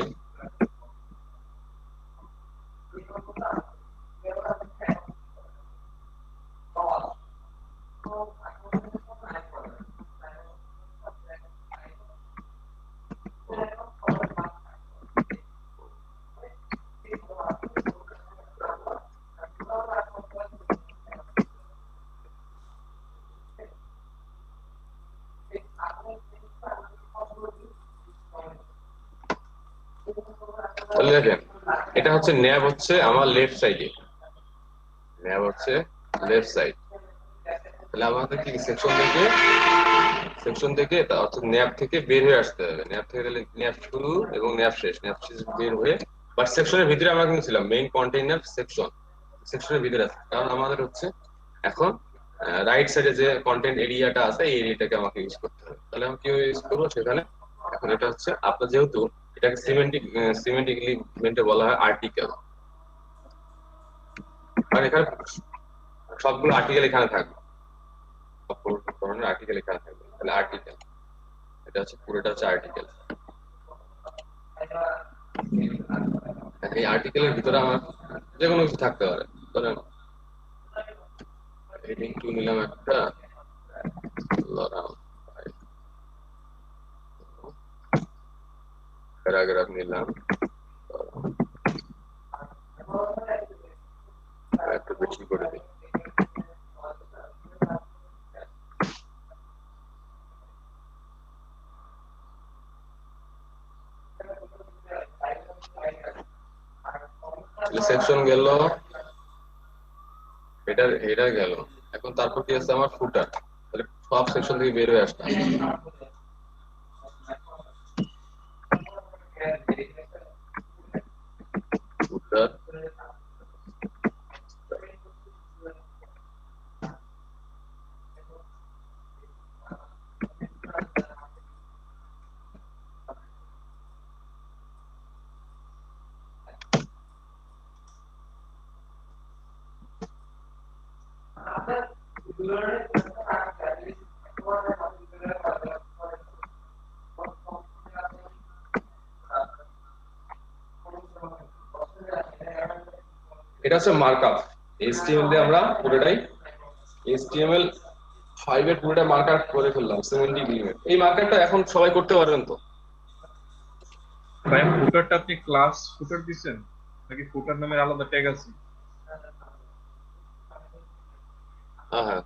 তাহলে দেখেন এটা হচ্ছে ন্যাব, হচ্ছে আমার লেফট সাইডে, ন্যাব হচ্ছে লেফট সাইড। তাহলে আমাদের কি সেকশন থেকে অর্থাৎ ন্যাব থেকে বের হয়ে আসতে হবে। ন্যাব থেকে গেলে ন্যাব শুরু এবং ন্যাব শেষ, ন্যাব শেষ বের হয়ে, বাট সেকশনের ভিতরে আমরা কিন্তু ছিলাম মেইন কন্টেইনার সেকশন, সেকশনের ভিতরে আছে। কারণ আমাদের হচ্ছে এখন রাইট সাইডে যে কন্টেন্ট এরিয়াটা আছে এই এরিয়াটাকে আমাকে ইউজ করতে হবে। তাহলে আমি কিভাবে ইউজ করবো সেখানে? এখন এটা হচ্ছে আপনার, যেহেতু এটাকে সিমেন্টিক এলিমেন্টে বলা হয় আর্টিকেল, আর এখানে সবগুলো আর্টিকেল এখানে থাকবে, ধরনের আর্টিকেল এখানে থাকবে। তাহলে আর্টিকেল, এটা হচ্ছে পুরোটা হচ্ছে আর্টিকেল। এই আর্টিকেলের ভিতরে আমার যে কোনো কিছু থাকতে পারে। ধরেন হেডিং 2 নিলাম একটা, প্যারাগ্রাফ নিলাম একটু বেশি করে দিই। সেকশন গেল, হেডার গেল। এখন তারপর কি আছে আমার ফুটার, তাহলে সব সেকশন থেকে বের হয়ে আসতাম। ফুটার এটা হচ্ছে মার্কআপ। HTML দিয়ে আমরা পুরোটাই HTML5 এর পুরোটা মার্কআপ করে ফেললাম সিমেন্টিক এলিমেন্ট। এই মার্কআপটা এখন সবাই করতে পারবেন তো?
ভাই ফুটারটা আপনি ক্লাস ফুটার দিছেন নাকি ফুটার নামের আলাদা ট্যাগ আছে?
হ্যাঁ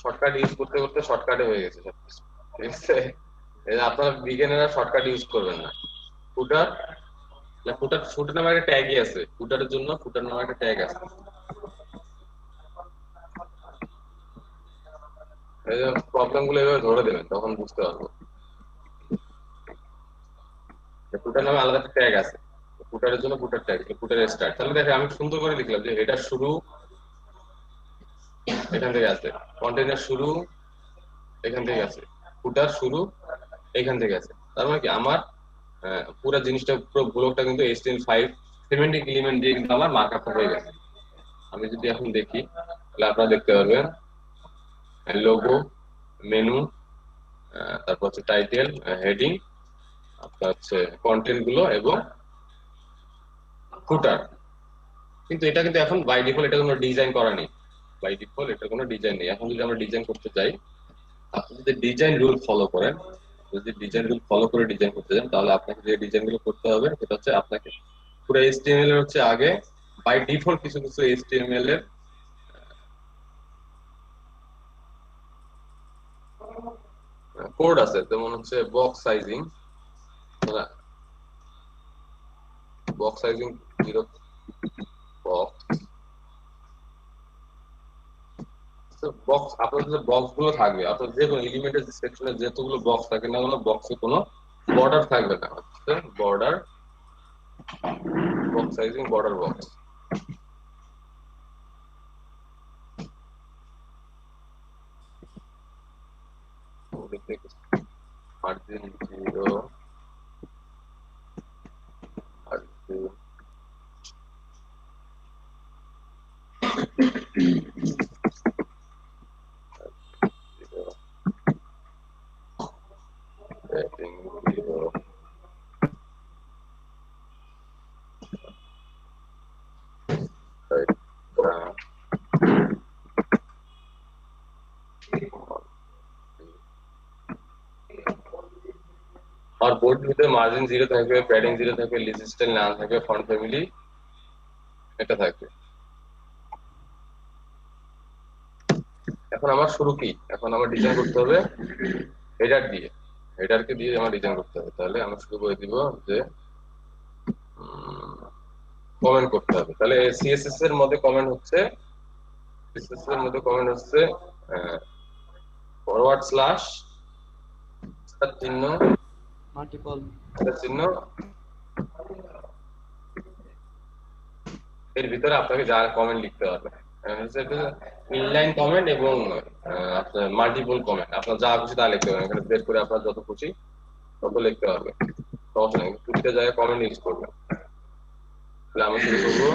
শর্টকাট ইউজ করতে করতে শর্টকাটে হয়ে গেছে সবকিছু, ঠিক আছে। এই যে আপনারা বিগিনাররা শর্টকাট ইউজ করবেন না। ফুটার ফুটার ফুটার নামে একটা ট্যাগই আছে, ফুটারের জন্য ফুটার নামে একটা ট্যাগ আছে। এই যে প্রবলেম গুলো এভাবে ধরে দেবেন তখন বুঝতে পারবো। ফুটার নামে আলাদা একটা ট্যাগ আছে, ফুটারের জন্য ফুটার ট্যাগ, ফুটার স্টার্ট। তাহলে দেখে আমি সুন্দর করে লিখলাম যে হেডার শুরু এখান থেকে আছে, কন্টেইনার শুরু এখান থেকে আছে, ফুটার শুরু এখান থেকে আছে। তার মানে কি আমার পুরো জিনিসটা পুরো ব্লকটা কিন্তু HTML5 সিমেন্টিক এলিমেন্ট দিয়ে কিন্তু আমার মার্কআপটা হয়ে গেছে। আমি যদি এখন দেখি তাহলে আপনারা দেখতে পারবেন লোগো, মেনু, তারপর হচ্ছে টাইটেল, হেডিং, আপনার হচ্ছে কন্টেন্ট গুলো এবং ফুটার। কিন্তু এটা কিন্তু এখন বাই ডিফল্ট এটা কোনো ডিজাইন করা নেই, বাই ডিফল্ট এটা কোনো ডিজাইন নেই। এখন যদি আমরা ডিজাইন করতে চাই, আপনি যদি ডিজাইন রুল ফলো করেন, যদি ডিজাইন রুল ফলো করে ডিজাইন করতে চান, তাহলে আপনাকে যে ডিজাইন গুলো করতে হবে সেটা হচ্ছে আপনাকে পুরো HTML এর হচ্ছে আগে বাই ডিফল্ট কিছু কিছু HTML এর কোড আছে, যেমন হচ্ছে বক্স সাইজিং 0 বক্স। আপনার যে বক্স গুলো থাকবে, আপনার যে কোনো এলিমেন্টের সেকশনে যতগুলো বক্স থাকে না কোনো বক্সে কোনো বর্ডার থাকবে না, হচ্ছে border box sizing border box. Margin 0 আর বোর্ড ভিতরে মার্জিন 0 থাকবে, প্যাডিং 0 থাকবে, লিস্ট স্টাইল নাম থাকবে, ফন্ট ফ্যামিলি এটা থাকবে। এখন আমার শুরু কি, এখন আমার ডিজাইন করতে হবে হেডার দিয়ে, হেডারকে দিয়ে আমার ডিজাইন করতে হবে। তাহলে আমরা শুরু করে দিব যে কমেন্ট করতে হবে। তাহলে CSS এর মধ্যে কমেন্ট হচ্ছে, CSS এর মধ্যে কমেন্ট হচ্ছে ফরওয়ার্ড স্ল্যাশ চিহ্ন
মাল্টিপল
চিহ্ন, এর ভিতরে আপনাকে যা কমেন্ট লিখতে হবে ইনলাইন কমেন্ট এবং আপনার মাল্টিপল কমেন্ট, আপনার যা খুশি তা লিখতে পারবেন। এখানে বের করে আপনার যত খুশি তত লিখতে হবে, সমস্যা নেই। প্রতিটা জায়গায় কমেন্ট ইউজ করবেন। তাহলে আমরা শুরু করবো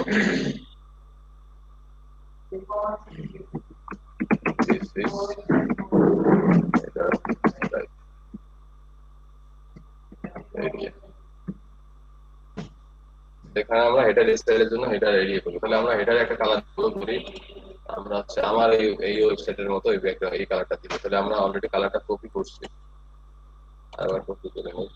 এখানে আমরা হেডার স্টাইলের জন্য হেডার এরিয়া করবো। তাহলে আমরা হেডারে একটা কালার করি, আমরা হচ্ছে আমার এই ওয়েবসাইটের মতো এই কালারটা দিব। তাহলে আমরা অলরেডি কালারটা কপি করছি, আবার কপি করে নিই।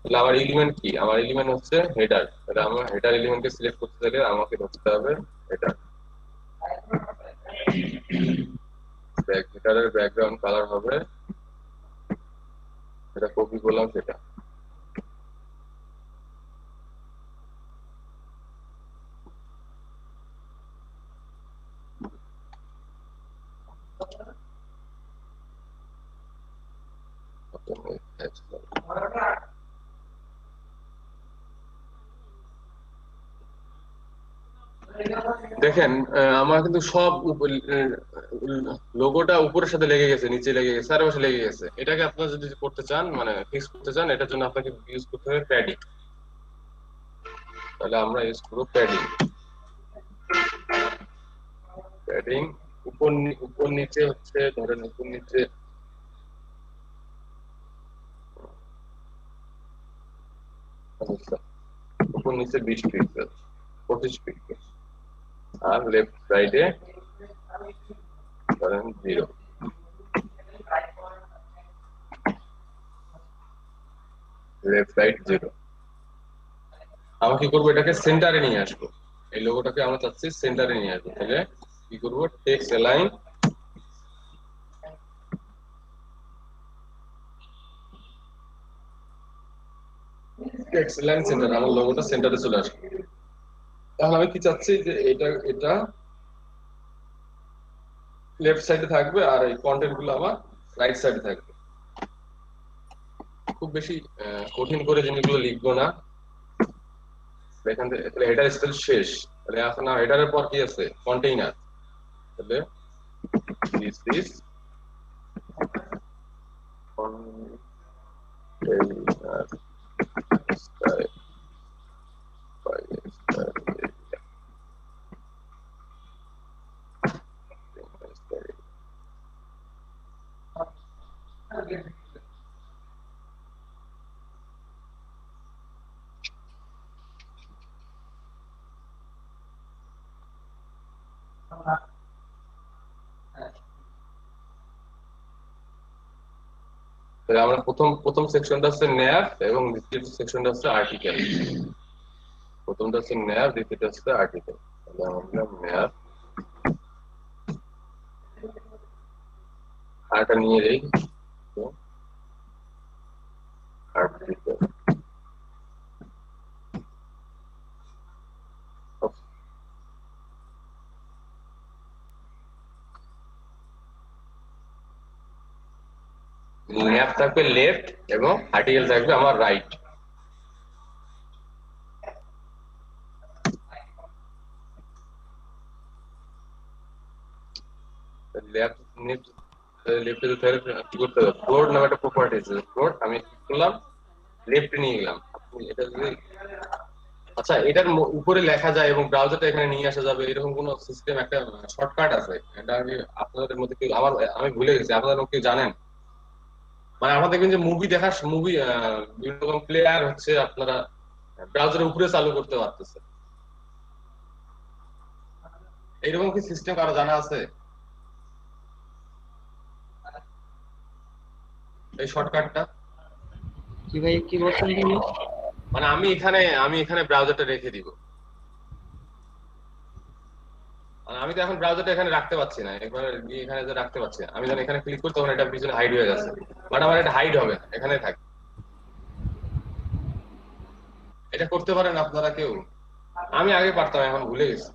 তাহলে আমার এলিমেন্ট কি, আমার এলিমেন্ট হচ্ছে হেডার। তাহলে আমরা হেডার এলিমেন্টকে সিলেক্ট করতে চাইলে আমাকে ধরতে হবে হেডার। হেডারের ব্যাকগ্রাউন্ড কালার হবে, এটা কপি করলাম সেটা। দেখেন আমার কিন্তু সব লোগোটা উপরের সাথে লেগে গেছে, নিচে লেগে গেছে, চারপাশে লেগে গেছে। এটাকে আপনারা যদি করতে চান, মানে ফিক্স করতে চান, এটার জন্য আপনাকে ইউজ করতে হবে প্যাডিং। তাহলে আমরা ইউজ করব প্যাডিং। প্যাডিং উপর নিচে হচ্ছে, ধরেন উপর নিচে উপর নিচে 20 পিক্সেল 25 পিক্সেল, আর লেফট সাইডে ধরেন 0। Left right 0। আমরা কি করবো, এটাকে সেন্টারে নিয়ে আসবো। এই লোগোটাকে আমরা চাচ্ছি সেন্টারে নিয়ে আসবো। তাহলে কি করবো, টেক্সট অ্যালাইন সেন্টার, আমার লোগোটা সেন্টারে চলে আসবে। তাহলে আমি কি চাচ্ছি যে এটা লেফট সাইডে থাকবে আর এই কন্টেন্ট গুলো আমার রাইট সাইডে থাকবে। খুব বেশি কঠিন করে জিনিসগুলো লিখবো না। এখান থেকে তাহলে হেডার স্পেল শেষ। তাহলে এখন হেডারের পর কি আছে, কন্টেইনার। তাহলে দিস ইজ কন্টেইনার স্টাইল তাহলে আমরা প্রথম সেকশনটা হচ্ছে ন্যাভ এবং দ্বিতীয় সেকশনটা হচ্ছে আর্টিকেল। প্রথমটা হচ্ছে ন্যাভ, দ্বিতীয়টা হচ্ছে আর্টিকেল। তাহলে আমরা ন্যাভ আরটা নিয়ে যাই, আর্টিকেল। ন্যাভ থাকবে লেফট এবং আর্টিকেল থাকবে আমার রাইট। লেফটে কি করতে হবে, ফ্লোট নামে একটা প্রপার্টি আছে, ফ্লোট আমি কি করলাম, লেফটে নিয়ে গেলাম। এটা যদি আচ্ছা এটার উপরে লেখা যায় এবং ব্রাউজারটা এখানে নিয়ে আসা যাবে, এরকম কোন সিস্টেম একটা শর্টকাট আছে? এটা আমি আপনাদের মধ্যে কেউ আমি ভুলে গেছি, আপনারা কেউ জানেন? মানে আমরা দেখবেন যে মুভি বিভিন্ন রকম প্লেয়ার হচ্ছে আপনারা ব্রাউজারের উপরে চালু করতে পারতেছে, এইরকম কি সিস্টেম কারো জানা আছে? এই শর্টকাটটা
কি ভাই, কি বলছেন তুমি?
মানে আমি এখানে ব্রাউজারটা রেখে দিব, আর আমি তো এখন ব্রাউজারটা এখানে রাখতে পারছি না, একবার গিয়ে এখানে তো রাখতে পারছি না। আমি যখন এখানে ক্লিক করি তখন এটা পিছনে হাইড হয়ে গেছে, বাট আমার এটা হাইড হবে না, এখানে থাকবে। এটা করতে পারেন আপনারা কেউ? আমি আগে পারতাম, এখন ভুলে গেছি।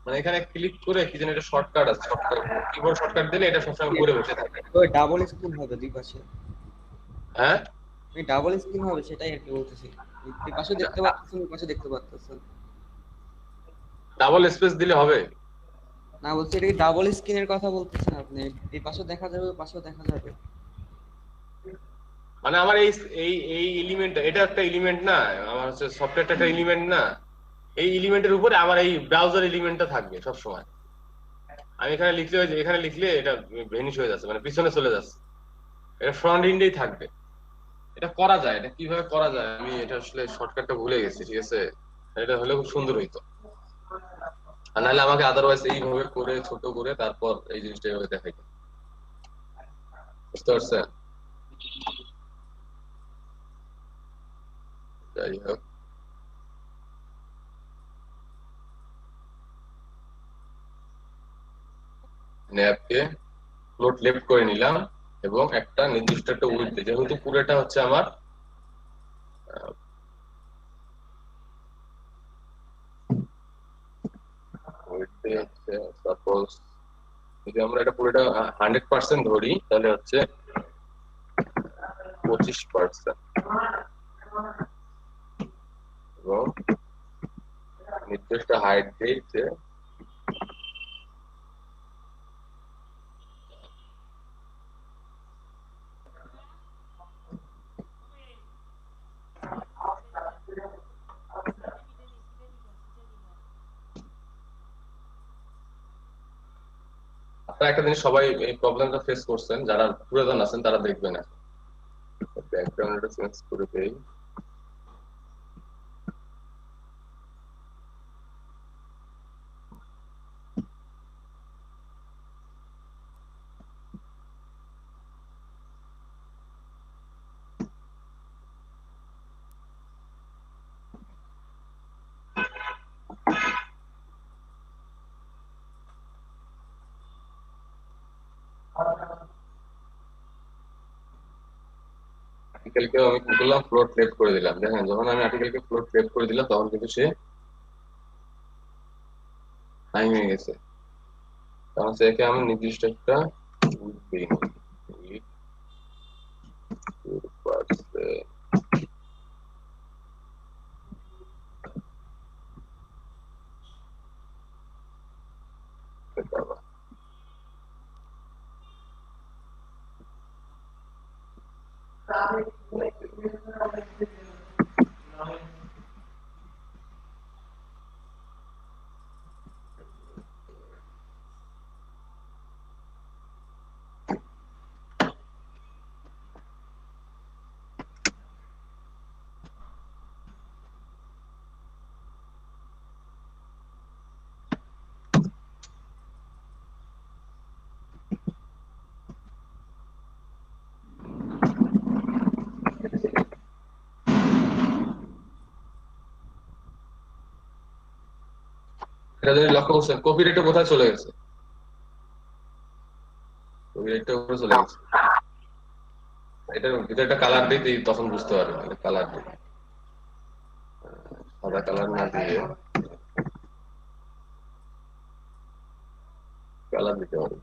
মানে এখানে ক্লিক করে কি যেন, এটা শর্টকাট আছে, শর্টকাট কিবোর্ড শর্টকাট দিলে এটা সবসময় উপরে বসে থাকে।
ওই ডাবল স্ক্রিন হবে দুই পাশে,
হ্যাঁ
ওই ডাবল স্ক্রিন হবে, সেটাই আর কি বলতেছি। দুই পাশে দেখতে পাচ্ছেন, ওই পাশে দেখতে পাচ্ছেন
ডাবল স্পেস দিলে হবে?
না, বলছি এটা কি ডাবল স্ক্রিনের কথা বলতেছেন আপনি? এই পাশে দেখা যাবে, ওই পাশেও দেখা যাবে।
মানে আমার এই এই এই এলিমেন্ট, এটা একটা এলিমেন্ট না, আমার হচ্ছে সফটওয়্যারটা একটা এলিমেন্ট না, এই এলিমেন্টের উপরে আমার এই ব্রাউজার এলিমেন্টটা থাকবে সব সময়। আমি এখানে লিখলে এটা ভেনিশ হয়ে যাচ্ছে, মানে পিছনে চলে যাচ্ছে, এটা ফ্রন্ট এন্ডেই থাকবে। এটা করা যায়, এটা কিভাবে করা যায় আমি এটা আসলে শর্টকাটটা ভুলে গেছি, ঠিক আছে? এটা হলে খুব সুন্দর হইতো। আর নাহলে আমাকে আদারওয়াইজ এইভাবে করে ছোট করে তারপর এই জিনিসটা এইভাবে দেখাইতো। বুঝতে পারছেন? যাই হোক, ন্যাবকে ফ্লোট লেফট করে নিলাম এবং একটা নির্দিষ্ট একটা উইডথ, যেহেতু পুরোটা হচ্ছে আমার উইডথ হচ্ছে, সাপোজ যদি আমরা এটা পুরোটা 100% ধরি তাহলে হচ্ছে 25%, এবং নির্দিষ্ট হাইট দিয়েছে আপনারা একটা জিনিস সবাই এই প্রবলেমটা ফেস করছেন, যারা পুরাতন আছেন তারা দেখবেন। ব্যাকগ্রাউন্ডটা চেঞ্জ করে দেই। আর্টিকেলকে আমি কি করলাম, ফ্লোট লেফট করে দিলাম। দেখেন যখন আমি আর্টিকেলকে ফ্লোট লেফট করে দিলাম তখন কিন্তু সে টাইম হয়ে গেছে। তখন সেকে আমি নির্দিষ্ট একটা দিই এটা যদি লক্ষ্য করছেন কপিরাইটটা কোথায় চলে গেছে, কপিরাইটটা উপরে চলে গেছে। এটার ভিতরে একটা কালার দিই তখন বুঝতে পারবেন। এটা কালার দিই, সাদা কালার না দিয়ে কালার দিতে পারবেন।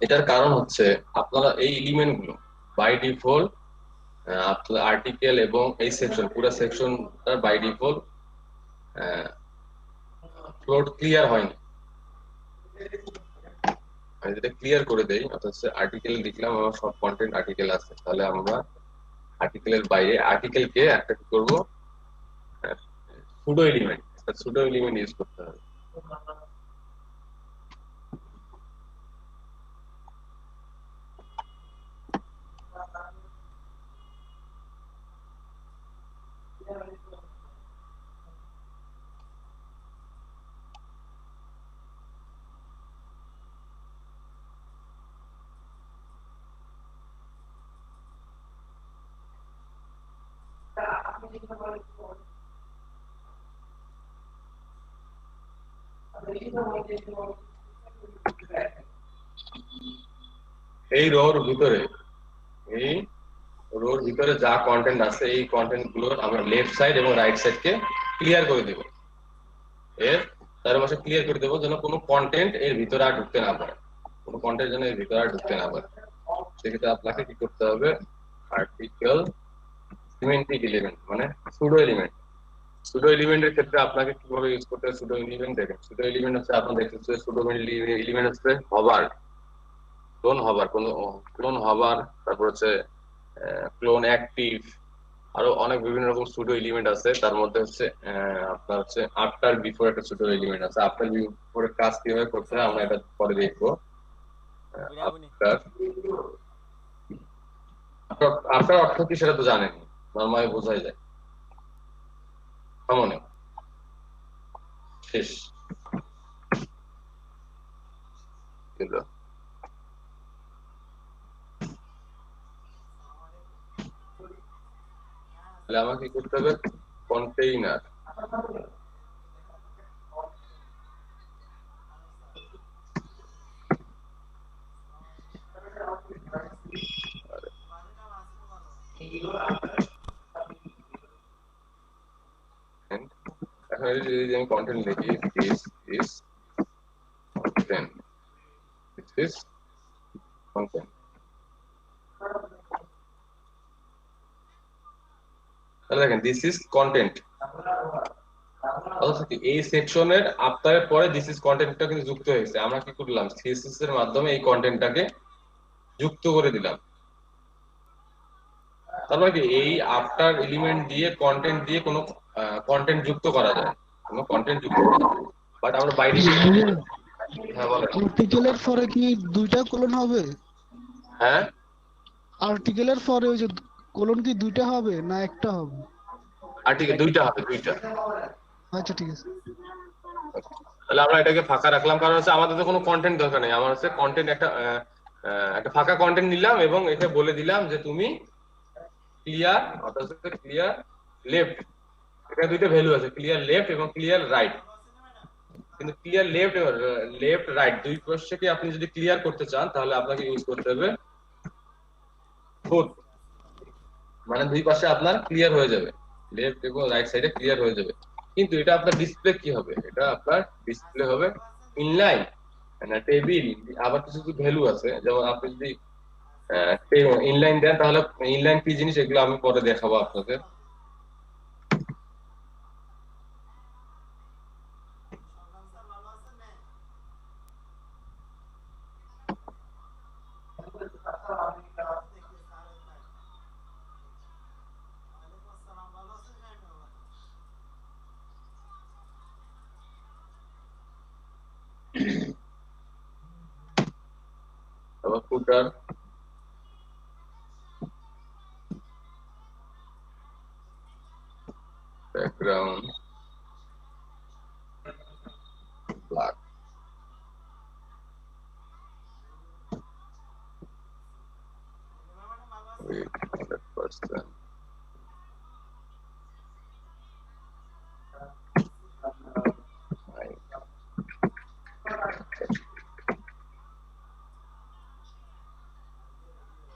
এটার কারণ হচ্ছে আপনারা এই এলিমেন্ট গুলো বাই ডিফল্ট আপনার আর্টিকেল এবং এই সেকশন পুরো সেকশনটা বাই ডিফল্ট ফ্লোট ক্লিয়ার হয়নি। আমি যদি ক্লিয়ার করে দেই, অর্থাৎ আর্টিকেল লিখলাম আমার সব কন্টেন্ট আর্টিকেল আছে, তাহলে আমরা আর্টিকেলের বাইরে আর্টিকেলকে একটা কি করবো, pseudo element, pseudo element use করতে হবে। এই রোর ভিতরে যা কন্টেন্ট আছে এই কন্টেন্ট গুলোর আমরা লেফট সাইড এবং রাইট সাইড কে ক্লিয়ার করে দেব। তার পাশে ক্লিয়ার করে দেবো যেন কোনো কন্টেন্ট এর ভিতরে আর ঢুকতে না পারে, কোনো কন্টেন্ট যেন এর ভিতরে আর ঢুকতে না পারে। সেক্ষেত্রে আপনাকে কি করতে হবে, আর্টিকেল সিমেন্টিক এলিমেন্ট মানে সুডো এলিমেন্ট। সুডো এলিমেন্টের ক্ষেত্রে আপনাকে কিভাবে ইউজ করতে হবে সুডো এলিমেন্ট দেখেন। সুডো এলিমেন্ট হচ্ছে আপনারা দেখতেছেন সুডো এলিমেন্ট হচ্ছে হভার, ক্লোন হভার, তারপর হচ্ছে ক্লোন অ্যাক্টিভ, আরো অনেক বিভিন্ন রকম সুডো এলিমেন্ট আছে। তার মধ্যে হচ্ছে আপনার হচ্ছে আফটার বিফোর একটা সুডো এলিমেন্ট আছে। আফটার বিফোরের কাজ কিভাবে করতে হয় আমরা এটা পরে দেখবো। আফটার অর্থ কি সেটা তো জানেন, নরমালি বোঝাই যায়। কেমন শেষ তাহলে আমাকে কি করতে হবে, কন্টেইনার এখন যদি আমি কন্টেন্ট লিখি this is content, this is content, তাহলে দেখেন দিস ইজ কন্টেন্ট। অর্থাৎ এই সেকশনের আফটারের পরে দিস ইজ কন্টেন্টটা কিন্তু যুক্ত হয়েছে। আমরা কি করলাম, সিএসএস এর মাধ্যমে এই কন্টেন্টটাকে যুক্ত করে দিলাম। তারপরে কি এই আফটার এলিমেন্ট দিয়ে কন্টেন্ট দিয়ে কোনো কন্টেন্ট যুক্ত করা যায়, কোনো কন্টেন্ট যুক্ত করা যায়, বাট আমরা বাইরে হ্যাঁ বলেন।
আর্টিকেলের পরে কি দুইটা কোলন হবে?
হ্যাঁ
আর্টিকেলের পরে ওই যে কোলন কি দুইটা হবে না একটা হবে?
আর্টিকেল দুইটা হবে, দুইটা।
আচ্ছা ঠিক আছে।
তাহলে আমরা এটাকে ফাঁকা রাখলাম, কারণ হচ্ছে আমাদের তো কোনো কন্টেন্ট দরকার নেই, আমার হচ্ছে কন্টেন্ট একটা ফাঁকা কন্টেন্ট নিলাম এবং এটা বলে দিলাম যে তুমি ক্লিয়ার, অর্থাৎ ক্লিয়ার লেফট, এখানে দুইটা ভ্যালু আছে, ক্লিয়ার লেফট এবং ক্লিয়ার রাইট। কিন্তু ক্লিয়ার লেফট এবং লেফট রাইট দুই পাশকে আপনি যদি ক্লিয়ার করতে চান তাহলে আপনাকে ইউজ করতে হবে বোথ, মানে দুই পাশে আপনার ক্লিয়ার হয়ে যাবে, লেফট এবং রাইট সাইডে ক্লিয়ার হয়ে যাবে। কিন্তু এটা আপনার ডিসপ্লে কি হবে, এটা আপনার ডিসপ্লে হবে ইনলাইন না টেবিল, আবার কিছু কিছু ভ্যালু আছে, যেমন আপনি যদি ইনলাইন দেন তাহলে ইনলাইন কি জিনিস এগুলো আমি পরে দেখাবো আপনাদের। তারপর ফুটার, ব্যাকগ্রাউন্ড ব্ল্যাক, with 100%.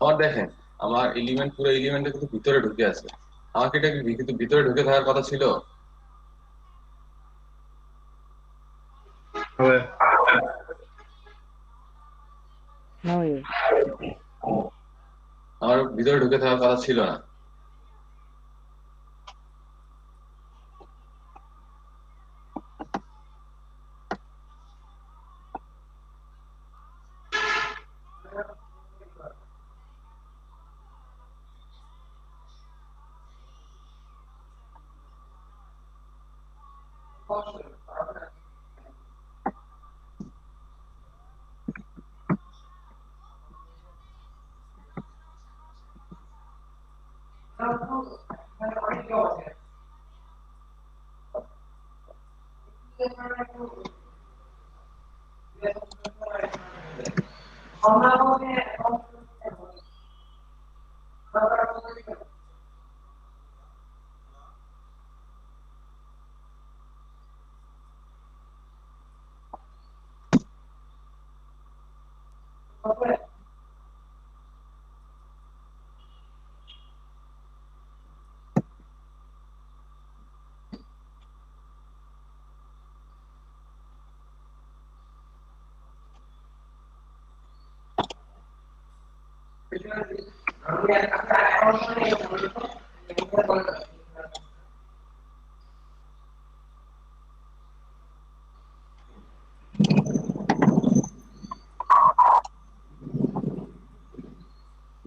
আমার দেখেন আমার এলিমেন্ট, পুরো এলিমেন্টটা কিন্তু ভিতরে ঢুকে আছে, আমাকে এটা কিন্তু ভিতরে ঢুকে থাকার কথা ছিল।
হবে
আমার ভিতরে ঢুকে থাকার কথা ছিল না।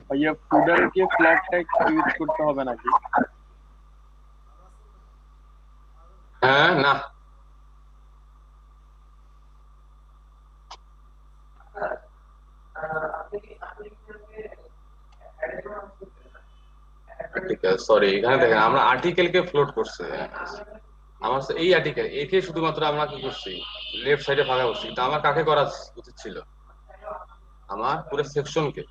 ভাইয়া ফুডার কি ফ্ল্যাট টেক্সট ইউজ করতে হবে নাকি?
হ্যাঁ না, সরি এখানে দেখেন আমরা আর্টিকেল কে ফ্লোট করছে, আমার এই আর্টিকেল একে শুধুমাত্র আমরা কি করছি লেফট সাইডে ফাঁকা করছি, কিন্তু আমার কাকে করা উচিত ছিল, আমার পুরো সেকশনকে,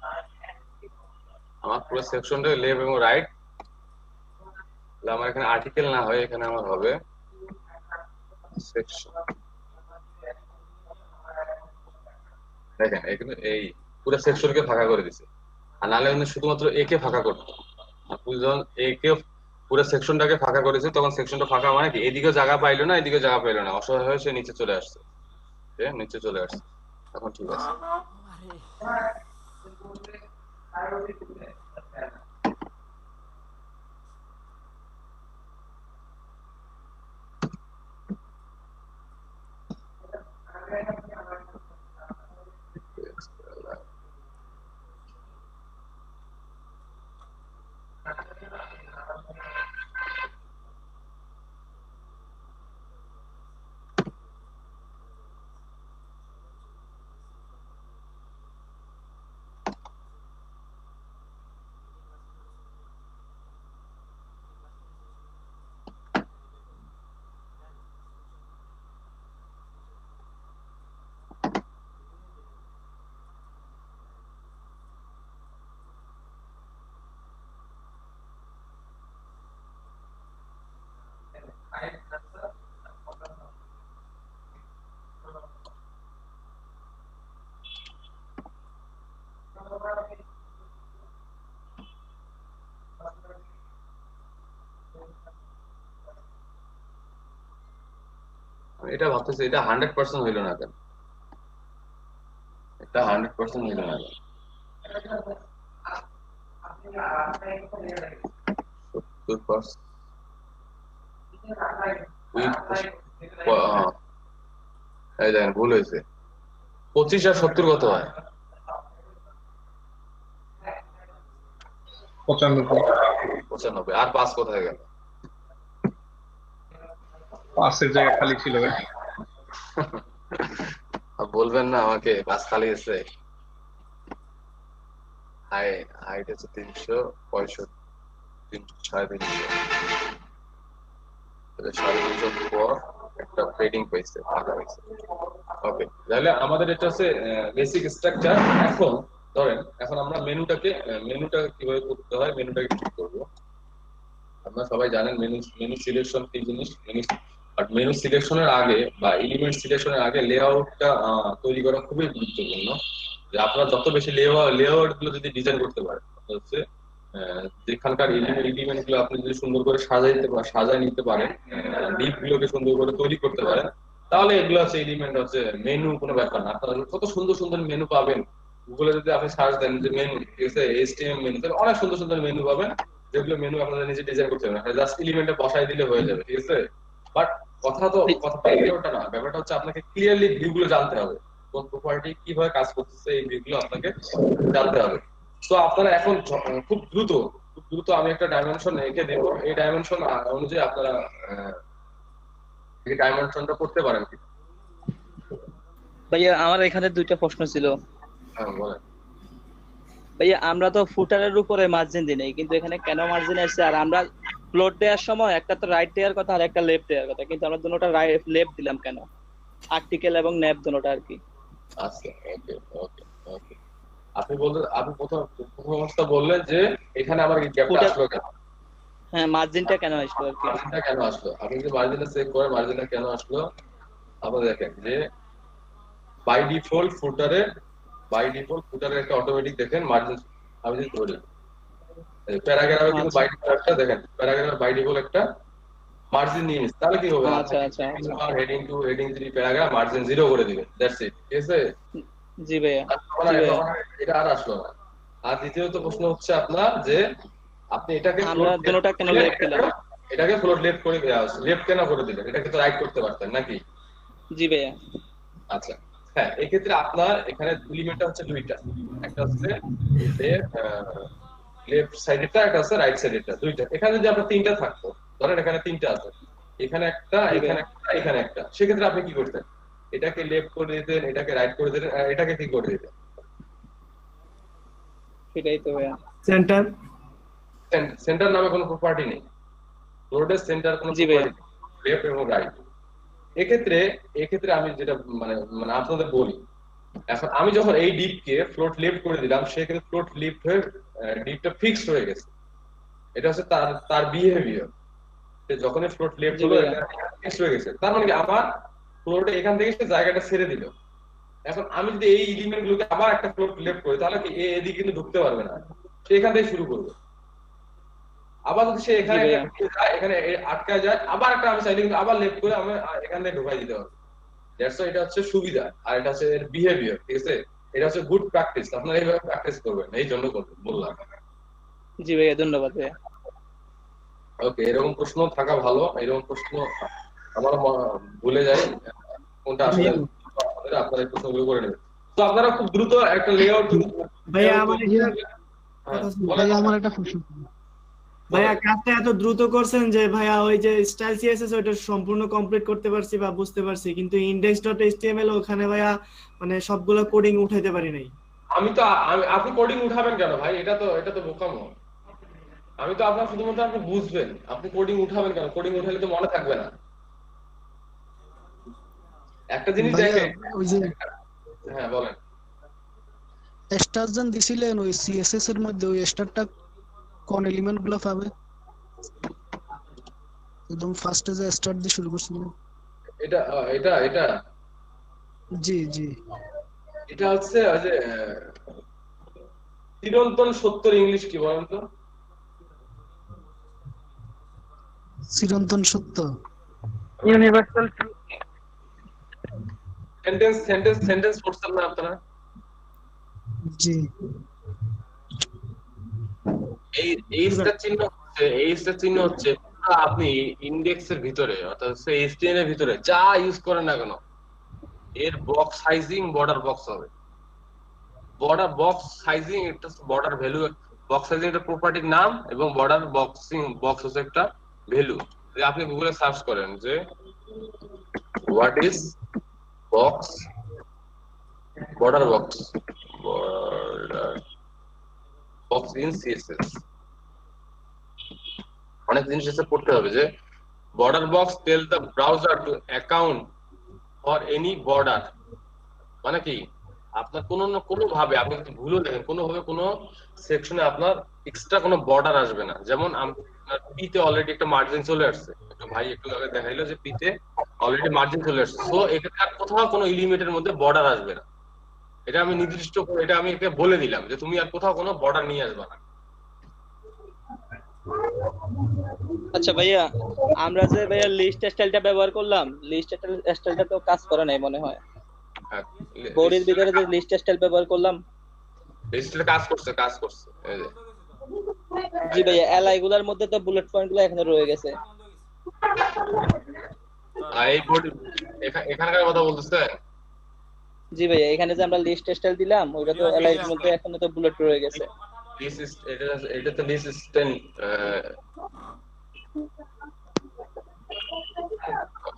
আমার পুরো সেকশনটা লেফট এবং রাইট, আমার এখানে আর্টিকেল না হয় এখানে আমার হবে সেকশন। দেখেন এখানে এই পুরো সেকশনকে ফাঁকা করে দিছে, আর নাহলে কিন্তু শুধুমাত্র একে ফাঁকা করতো, যখন একে পুরো সেকশনটাকে ফাঁকা করেছে তখন সেকশনটা ফাঁকা মানে কি এদিকে জায়গা পাইলো না এদিকে জায়গা পাইলো না, অসহায় হয়ে সে নিচে চলে আসছে, নিচে চলে আসছে, এখন ঠিক আছে। এটা ভাবতেছি এটা 100% হইলো না কেন, এটা 100% হইলো না কেন? 70%। এই দেখেন ভুল হয়েছে। 25 আর 70 কত হয়?
95।
95। আর 5 কোথায় গেল?
5-এর জায়গা খালি ছিল ভাই।
আর বলবেন না আমাকে 5 খালি আছে। হাইট আছে 365, 350। তাহলে 350 পর একটা পেডিং পাইছে, ফাঁকা পাইছে। ওকে, তাহলে আমাদের এটা হচ্ছে বেসিক স্ট্রাকচার। এখন আমরা মেনুটা কিভাবে করতে হয়, মেনুটাকে ঠিক করবো। আপনারা সবাই জানেন মেনু সিলেকশন কি জিনিস। মেনু সিলেকশনের আগে বা এলিমেন্ট সিলেকশনের আগে লেআউটটা তৈরি করা খুবই গুরুত্বপূর্ণ। যে আপনারা যত বেশি লেআউট গুলো যদি ডিজাইন করতে পারেন, হচ্ছে যেখানকার এলিমেন্ট গুলো আপনি যদি সুন্দর করে সাজাই নিতে পারেন, ডিপ গুলোকে সুন্দর করে তৈরি করতে পারেন, তাহলে এগুলো হচ্ছে এলিমেন্ট, হচ্ছে মেনু কোনো ব্যাপার না। আপনারা কত সুন্দর সুন্দর মেনু পাবেন গুগলে, যদি আপনি সার্চ দেন যে মেনু, ঠিক আছে, HTML মেনু, তাহলে অনেক সুন্দর সুন্দর মেনু পাবেন, যেগুলো মেনু আপনারা নিজে ডিজাইন করতে পারবেন। জাস্ট এলিমেন্টে বসাই দিলে হয়ে যাবে, ঠিক আছে। বাট কথা ওটা না, ব্যাপারটা হচ্ছে আপনাকে ক্লিয়ারলি ভিউ গুলো জানতে হবে, কোন প্রপার্টি কিভাবে কাজ করতেছে, এই ভিউ গুলো আপনাকে জানতে হবে। তো আপনারা এখন খুব দ্রুত আমি একটা ডাইমেনশন এঁকে দেবো, এই ডাইমেনশন অনুযায়ী আপনারা এই ডাইমেনশনটা করতে পারেন কি?
ভাইয়া আমার এখানে দুইটা প্রশ্ন ছিল।
হ্যাঁ বলেন।
ভাইয়া আমরা তো ফুটারের উপরে মার্জিন দিই নাই, কিন্তু এখানে কেন মার্জিন আসছে? আর আমরা ফ্লোট দেওয়ার সময় একটা তো রাইট দেওয়ার কথা আর একটা লেফট দেওয়ার কথা, কিন্তু আমরা দুটোটা লেফট দিলাম কেন? আর্টিকেল এবং ন্যাপ দুটোটা আর কি।
আচ্ছা, ওকে। আপনি প্রথম অবস্থা বললেন যে এখানে আমার গ্যাপটা আসলো কেন?
হ্যাঁ, মার্জিনটা কেন আসলো আর কি?
মার্জিনটা কেন আসলো? আপনি যদি মার্জিনটা চেক করেন মার্জিনটা কেন আসলো, আপনি দেখেন যে বাই ডিফল্ট ফুটারে একটা অটোমেটিক দেখেন মার্জিন। আমি যদি ধরি প্যারাগ্রাফে কিন্তু বাই ডিফল্ট একটা দেখেন, প্যারাগ্রাফ বাই ডিফল্ট একটা মার্জিন নিয়ে নিচ্ছে, তাহলে কি হবে?
আচ্ছা।
হেডিং 2 হেডিং 3 প্যারাগ্রাফ মার্জিন 0 করে দিবেন, দ্যাটস ইট, ঠিক আছে।
জি ভাইয়া।
এটা আর আসলো না। আর দ্বিতীয়ত প্রশ্ন হচ্ছে আপনার যে আপনি এটাকে
আমরা দুটোটা কেন লেফট দিলাম?
এটাকে ফ্লোট লেফট করে লেফট কেন করে দিলেন? এটাকে তো রাইট করতে পারতেন নাকি?
জি ভাইয়া।
আচ্ছা, হ্যাঁ, এক্ষেত্রে আপনার এখানে এলিমেন্টটা হচ্ছে দুইটা, একটা হচ্ছে লেফট সাইডেরটা, একটা হচ্ছে রাইট সাইডেরটা, দুইটা। এখানে যদি আপনার তিনটা থাকতো, ধরেন এখানে তিনটা আছে, এখানে একটা, এখানে একটা, এখানে একটা, সেক্ষেত্রে আপনি কি করতেন? এটাকে লেফট করে দিতেন, এটাকে রাইট করে দিতেন, এটাকে কি করে দিতেন?
সেটাই তো ভাইয়া।
সেন্টার নামে কোনো প্রপার্টি নেই, রোডের সেন্টার কোনো প্রপার্টি নেই, লেফট এবং রাইট। এক্ষেত্রে আমি যেটা মানে আপনাদের বলি, এখন আমি যখন এই ডিপকে ফ্লোট লেফট করে দিলাম, সেক্ষেত্রে ফ্লোট লেফট হয়ে ডিপটা ফিক্সড হয়ে গেছে। এটা হচ্ছে তার বিহেভিয়ার। যখনই ফ্লোট লেফট হলো ফিক্সড হয়ে গেছে, তার মানে কি আমার ফ্লোটে এখান থেকে সে জায়গাটা ছেড়ে দিল। এখন আমি যদি এই এলিমেন্ট গুলোকে আবার একটা ফ্লোট লেফট করি, তাহলে কি এদিকে কিন্তু ঢুকতে পারবে না, সে এখান থেকে শুরু করবে। আবার যদি সে এখানে আটকা যায়, আবার একটা আমি চাইলে কিন্তু আবার লেফট করে আমি এখান থেকে ঢুকাই দিতে পারবো। দ্যাটস এটা হচ্ছে সুবিধা, আর এটা হচ্ছে এর বিহেভিয়ার, ঠিক আছে। এটা হচ্ছে গুড প্র্যাকটিস, আপনারা এইভাবে প্র্যাকটিস করবেন, এই জন্য বললাম।
জি ভাইয়া, ধন্যবাদ ভাইয়া।
ওকে, এরকম প্রশ্ন থাকা ভালো, এরকম প্রশ্ন আমার ভুলে যাই কোনটা আসলে, আপনারা এই প্রশ্নগুলো করে নেবেন। তো আপনারা খুব দ্রুত একটা লেআউট।
ভাইয়া
আমার একটা প্রশ্ন।
ভাইয়া কাজটা এত দ্রুত করছেন যে ভাইয়া ওই যে স্টাইল সিএসএস ওইটা সম্পূর্ণ কমপ্লিট করতে পারছি বা বুঝতে পারছি, কিন্তু index.html ওখানে ভাইয়া মানে সবগুলো কোডিং উঠাইতে পারি নাই।
আপনি কোডিং উঠাবেন কেন ভাই? এটা তো বোকামো। আমি তো আপনার শুধুমাত্র আপনি বুঝবেন, আপনি কোডিং উঠাবেন কেন? কোডিং উঠালে তো মনে থাকবে না। একটা জিনিস দেখেন,
ওই যে
হ্যাঁ বলেন।
স্টারজন দিছিলেন ওই সিএসএস এর মধ্যে, ওই স্টারটা কোন এলিমেন্ট গুলো পাবে? একদম ফার্স্টে যে স্টার দিয়ে শুরু করছিলেন।
এটা
জি
এটা হচ্ছে ওই যে চিরন্তন সত্যর ইংলিশ কি বলেন তো?
চিরন্তন সত্য,
ইউনিভার্সাল ট্রুথ।
সেন্টেন্স পড়ছেন না আপনারা?
জি
এই এইচটা চিহ্ন হচ্ছে আপনি ইন্ডেক্সের ভিতরে অর্থাৎ এইচটিএমএল এর ভিতরে যা ইউজ করেন না কেন এর বক্স সাইজিং বর্ডার বক্স হবে। বর্ডার বক্স সাইজিং একটা বর্ডার ভ্যালু, বক্স সাইজিং একটা প্রপার্টির নাম এবং বর্ডার বক্স হচ্ছে একটা ভ্যালু। আপনি গুগলে সার্চ করেন যে what is box border box in CSS, অনেক জিনিস এসে পড়তে হবে যে border box tell the browser to account for any border. মানে কি আপনার কোনো ভাবে আপনি যদি ভুলও দেখেন কোনোভাবে কোনো সেকশনে আপনার এক্সট্রা কোনো বর্ডার আসবে না। যেমন আপনার পিতে অলরেডি একটা মার্জিন চলে আসছে, একটা ভাই একটু আগে দেখাইলো যে পিতে অলরেডি মার্জিন চলে আসছে, সো এখানে আর কোথাও কোনো এলিমেন্টের মধ্যে বর্ডার আসবে না। এটা আমি নির্দিষ্ট করে এটা আমি একে বলে দিলাম যে তুমি আর কোথাও কোনো বর্ডার নিয়ে আসবে না।
আচ্ছা ভাইয়া, আমরা যে ভাইয়া লিস্ট স্টাইলটা ব্যবহার করলাম, লিস্ট স্টাইলটা তো কাজ করে নাই মনে হয়। বডির ভিতরে যে লিস্ট স্টাইল ব্যবহার করলাম
লিস্টে কাজ করছে এই যে
জি ভাইয়া, এলআই গুলার মধ্যে তো বুলেট পয়েন্ট গুলো এখানে রয়ে গেছে।
এই বডি এখানকার কথা বলতেছে।
জি ভাইয়া, এখানে যে আমরা লিস্ট স্টাইল দিলাম ওইটা তো এলআই এর মধ্যে এখনো তো বুলেট রয়ে গেছে।
এটা তো লিস্ট স্টাইল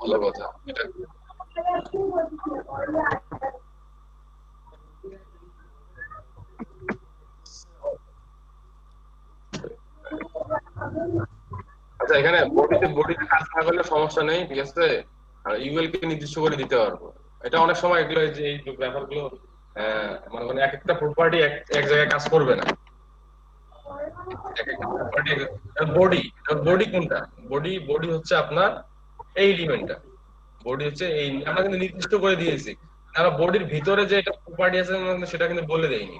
ভালো কথা। এটা আচ্ছা, এখানে বডিতে কাজ না করলে সমস্যা নেই, ঠিক আছে। আর ইউএল কে নির্দিষ্ট করে দিতে পারবো। এটা অনেক সময় এগুলো যে এই ব্যাপারগুলো মানে এক একটা প্রপার্টি এক জায়গায় কাজ করবে না। বডি কোনটা? বডি হচ্ছে আপনার এই এলিমেন্টটা। বডি হচ্ছে এই, আমরা কিন্তু নির্দিষ্ট করে দিয়েছি। আমরা বডির ভিতরে যে এটা প্রপার্টি আছে সেটা কিন্তু বলে দেইনি।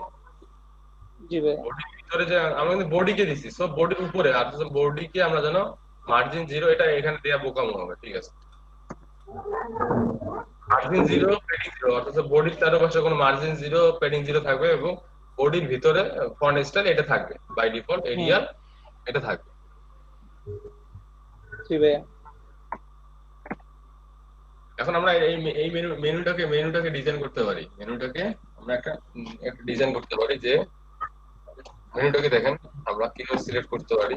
জি ভাই,
বডির ভিতরে যে আমরা কিন্তু বডিকে দিছি, সব বডির উপরে, আর বডিকে আমরা জানো মার্জিন 0 এটা এখানে দেয়া বোকামো হবে, ঠিক আছে। মার্জিন 0 পেডিং 0 অর্থাৎ বডির চারপাশে কোনো মার্জিন 0 পেডিং 0 থাকবে এবং বডির ভিতরে ফন্ট স্টাইল এটা থাকবে, বাই ডিফল্ট এরিয়াল এটা থাকবে।
জি ভাইয়া,
এখন আমরা এই মেনুটাকে ডিজাইন করতে পারি। মেনুটাকে আমরা একটা ডিজাইন করতে পারি যে মেনুটাকে দেখেন আমরা কিভাবে সিলেক্ট করতে পারি।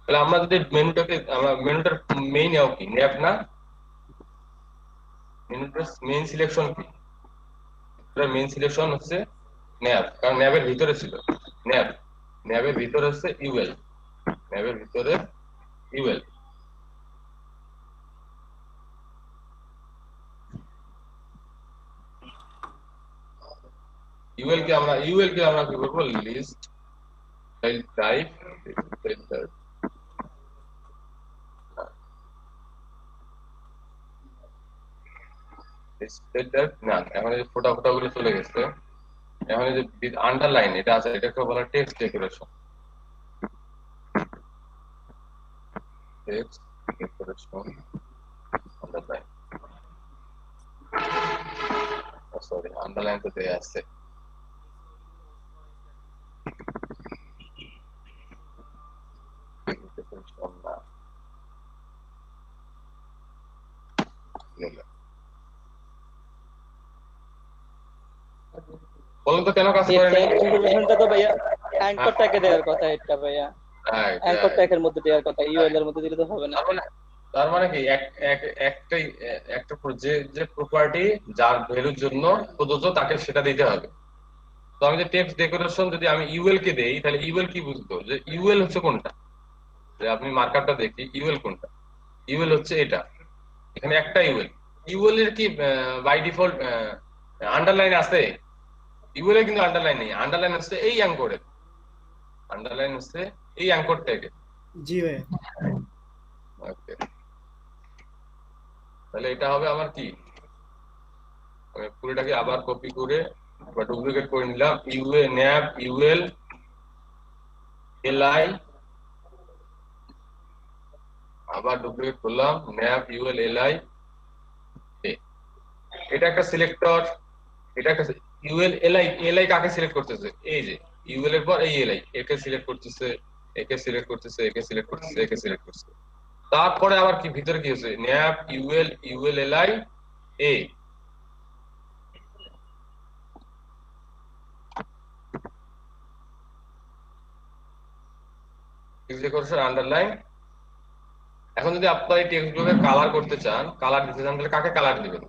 তাহলে আমরা যদি মেনুটার মেইন নাও কি ন্যাপ না, মেনুটার মেইন সিলেকশন কি? মেইন সিলেকশন হচ্ছে ন্যাপ, কারণ ন্যাপের ভিতরে ছিল ন্যাপের ভিতরে হচ্ছে ইউএল, ন্যাপের ভিতরে ইউএল। ইউএল কে আমরা কি করবো? লিস্ট ফাইল টাইপ না, এখন এই ফোটা গুলো চলে গেছে। এখন এই যে আন্ডারলাইন এটা আছে, এটাকে বলা text decoration. Text decoration underline, sorry underline তো দেয়া আছে। বলুন তো কেন কাজ করে না?
ডেকোরেশনটা তো ভাইয়া অ্যাঙ্কর ট্যাগে দেওয়ার কথা, এটা ভাইয়া অ্যাঙ্কর ট্যাগের মধ্যে দেওয়ার কথা, ইউএল এর মধ্যে দিলে তো হবে না।
তার মানে কি একটা যে প্রপার্টি যার ভ্যালুর জন্য প্রযোজ্য তাকে সেটা দিতে হবে। তো আমি যে টেক্সট ডেকোরেশন যদি আমি ইউএল কে দেই তাহলে ইউএল কি বুঝতো যে ইউএল হচ্ছে কোনটা? যে আপনি মার্কারটা দেখি ইউএল কোনটা? ইউএল হচ্ছে এটা, এখানে একটা ইউএল এর কি বাই ডিফল্ট আন্ডারলাইন আছে? ইউএল এর কিন্তু আন্ডারলাইন নেই, আন্ডারলাইন হচ্ছে এই অ্যাঙ্করে, আন্ডারলাইন হচ্ছে এই অ্যাঙ্কর ট্যাগে।
জি ভাই,
ওকে, তাহলে এটা হবে আমার কি, আমি পুরোটাকে আবার কপি করে বা ডুপ্লিকেট করে নিলাম। ইউএল ন্যাপ ইউএল এলআই, আবার ডুপ্লিকেট করলাম ন্যাপ ইউএল এলআই। এটা একটা সিলেক্টর, এটা একটা ইউএল এলআই। এলআই কাকে সিলেক্ট করতেছে? এই যে ইউএল এর পর এই এলআই, একে সিলেক্ট করতেছে, একে সিলেক্ট করতেছে, একে সিলেক্ট করতেছে, একে সিলেক্ট করতেছে। তারপরে আবার কি ভিতরে কি হচ্ছে? ন্যাপ ইউএল ইউএল এলআই এ। আন্ডারলাইন। এখন যদি আপনার এই টেক্সট গুলোকে কালার করতে চান, কালার দিতে চান, তাহলে কাকে কালার দিবেন?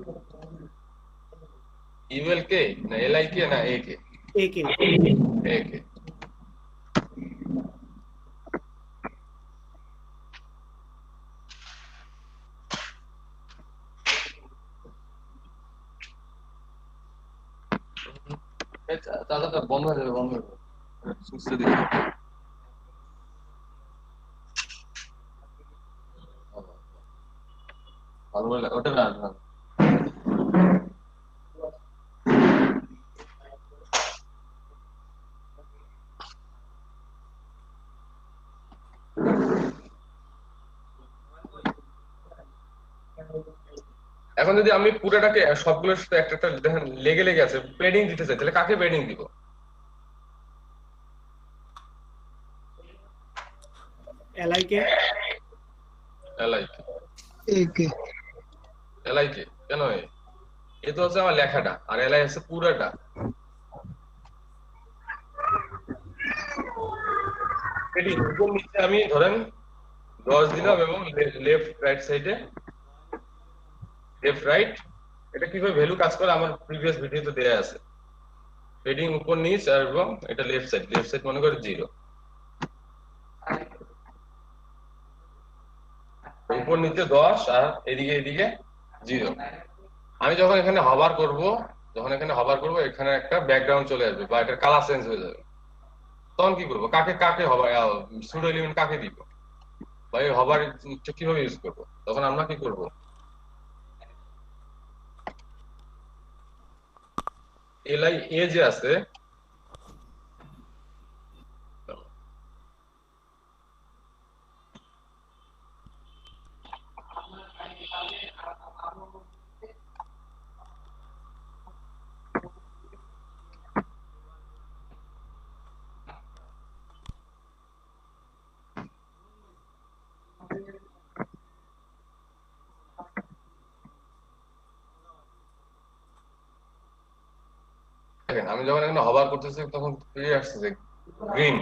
ইউএল কে না এলআই কে না এ কে?
এ কে।
এ কে। চালাটা বন্ধ হয়ে যাবে, বন্ধ হয়ে যাবে, সুস্থ দিকে। ভালো বলে ওটা না না। এখন যদি আমি পুরোটাকে সবগুলোর সাথে একটা একটা দেখেন লেগে লেগে আছে, পেডিং দিতে চাই, তাহলে কাকে পেডিং দিব?
এলআই কে।
এলআই কে।
এ কে।
এলআই কে কেন? এ তো হচ্ছে আমার লেখাটা, আর এলআই হচ্ছে পুরোটা। পেডিং উপর নিচে আমি ধরেন 10 দিলাম এবং লেফট রাইট সাইডে লেফট রাইট। এটা কিভাবে ভ্যালু কাজ করে আমার প্রিভিয়াস ভিডিওতে দেয়া আছে। পেডিং উপর নিচ আর এবং এটা লেফট সাইড, লেফট সাইড মনে করে 0, উপর নিচে 10 আর এদিকে এদিকে 0। আমি যখন এখানে হভার করব, এখানে একটা ব্যাকগ্রাউন্ড চলে আসবে বা এটার কালার চেঞ্জ হয়ে যাবে। তখন কি করব? কাকে কাকে হভার সুডো এলিমেন্ট কাকে দিব বা এই হভার কিভাবে ইউজ করব? তখন আমরা কি করব? এলআই এ যে আছে, আমি যখন এখানে হভার করতেছি তখন কি আসছে? গ্রিন।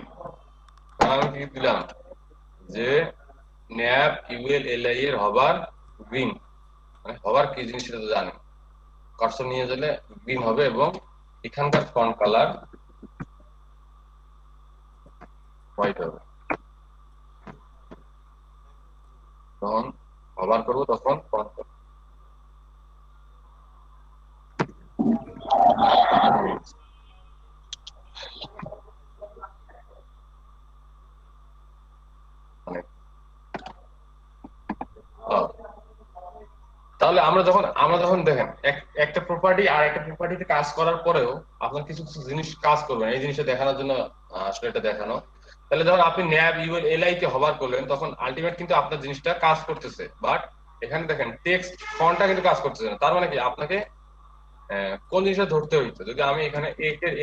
আমি কি দিলাম? যে ন্যাপ ইউএল এলআই এর হভার গ্রিন, মানে হভার কি জিনিস সেটা তো জানেন। কার্সর নিয়ে গেলে গ্রিন হবে এবং এখানকার ফন্ট কালার হোয়াইট হবে। তখন হভার করবো তখন ফন্ট কালার তাহলে আমরা যখন দেখেন একটা প্রপার্টি আর একটা প্রপার্টিতে কাজ করার পরেও আপনার কিছু কিছু জিনিস কাজ করবেন, এই জিনিসটা দেখানোর জন্য আসলে এটা দেখানো। তাহলে যখন আপনি ন্যাব ইউএল এলআই কে হভার করলেন তখন আলটিমেট কিন্তু আপনার জিনিসটা কাজ করতেছে, বাট এখানে দেখেন টেক্সট ফন্টটা কিন্তু কাজ করতেছে না। তার মানে কি আপনাকে কোন জিনিসটা ধরতে হইতো? যদি আমি এখানে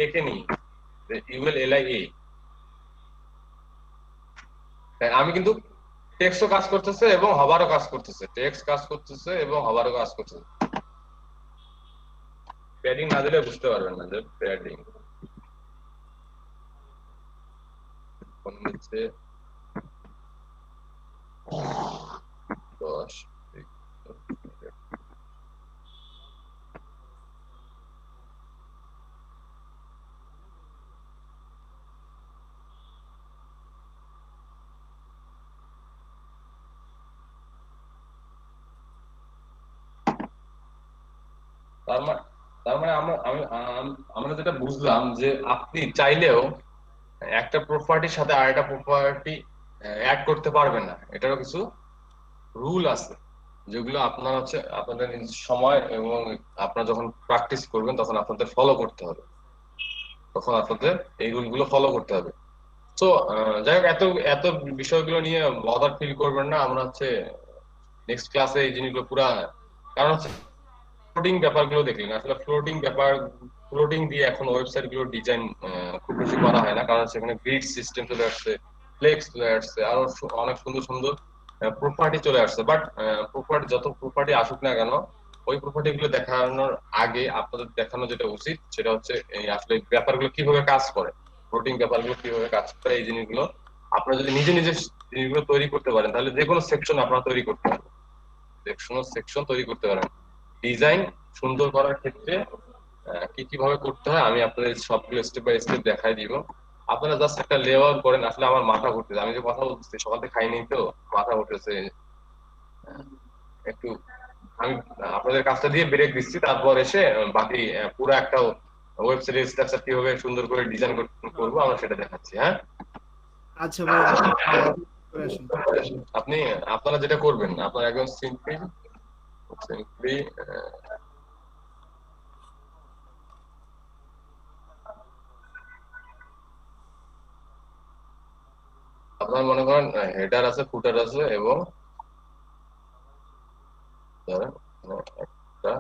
এ কে নিই, ইউএল এলআই এ, আমি কিন্তু টেক্সটও কাজ করতেছে এবং হভারও কাজ করতেছে, টেক্সট কাজ করতেছে এবং হভারও কাজ করতেছে। প্যাডিং না দিলে বুঝতে পারবেন না যে প্যাডিং কোন নিচে 10। তার মানে আমরা যেটা বুঝলাম যে আপনি চাইলেও একটা প্রপার্টির সাথে আরেকটা প্রপার্টি অ্যাড করতে পারবেন না। এটারও কিছু রুল আছে যেগুলো আপনার হচ্ছে আপনাদের নিজের সময় এবং আপনারা যখন প্র্যাকটিস করবেন তখন আপনাদের ফলো করতে হবে, তখন আপনাদের এই রুলগুলো ফলো করতে হবে। তো যাই হোক, এত বিষয়গুলো নিয়ে বদার ফিল করবেন না। আমরা হচ্ছে নেক্সট ক্লাসে এই জিনিসগুলো পুরা, কারণ হচ্ছে ফ্লোটিং ব্যাপারগুলো দেখলেন। আসলে ফ্লোটিং দিয়ে এখন ওয়েবসাইট গুলো ডিজাইন খুব বেশি করা হয় না, কারণ সেখানে গ্রিড সিস্টেম চলে আসছে, ফ্লেক্স চলে আসছে, আরো অনেক সুন্দর সুন্দর প্রপার্টি চলে আসছে। বাট যত প্রপার্টি আসুক না কেন, ওই প্রপার্টি গুলো দেখানোর আগে আপনাদের দেখানো যেটা উচিত সেটা হচ্ছে এই আসলে ব্যাপারগুলো কিভাবে কাজ করে, ফ্লোটিং ব্যাপারগুলো কিভাবে কাজ করে, এই জিনিসগুলো আপনারা যদি নিজে নিজে জিনিসগুলো তৈরি করতে পারেন তাহলে যে কোনো সেকশন আপনারা তৈরি করতে পারেন, সেকশন তৈরি করতে পারেন। ডিজাইন সুন্দর করার ক্ষেত্রে কি কিভাবে করতে হয় আমি আপনাদের সবগুলো স্টেপ বাই স্টেপ দেখাই দিব। আপনারা জাস্ট একটা লেআউট করেন। আসলে আমার মাথা ঘুরতেছে, আমি যে কথা বলতেছি সকাল থেকে খাই নেই তো মাথা ঘুরতেছে একটু। আমি আপনাদের কাজটা দিয়ে ব্রেক দিচ্ছি, তারপর এসে বাকি পুরো একটা ওয়েবসাইটের স্ট্রাকচার কিভাবে সুন্দর করে ডিজাইন করবো আমরা সেটা দেখাচ্ছি। হ্যাঁ,
আচ্ছা ভাই, করে আসুন।
আপনারা যেটা করবেন, আপনারা একদম সিম্পলি আপনারা মনে করেন হেডার আছে, ফুটার আছে, এবং ধরেন একটা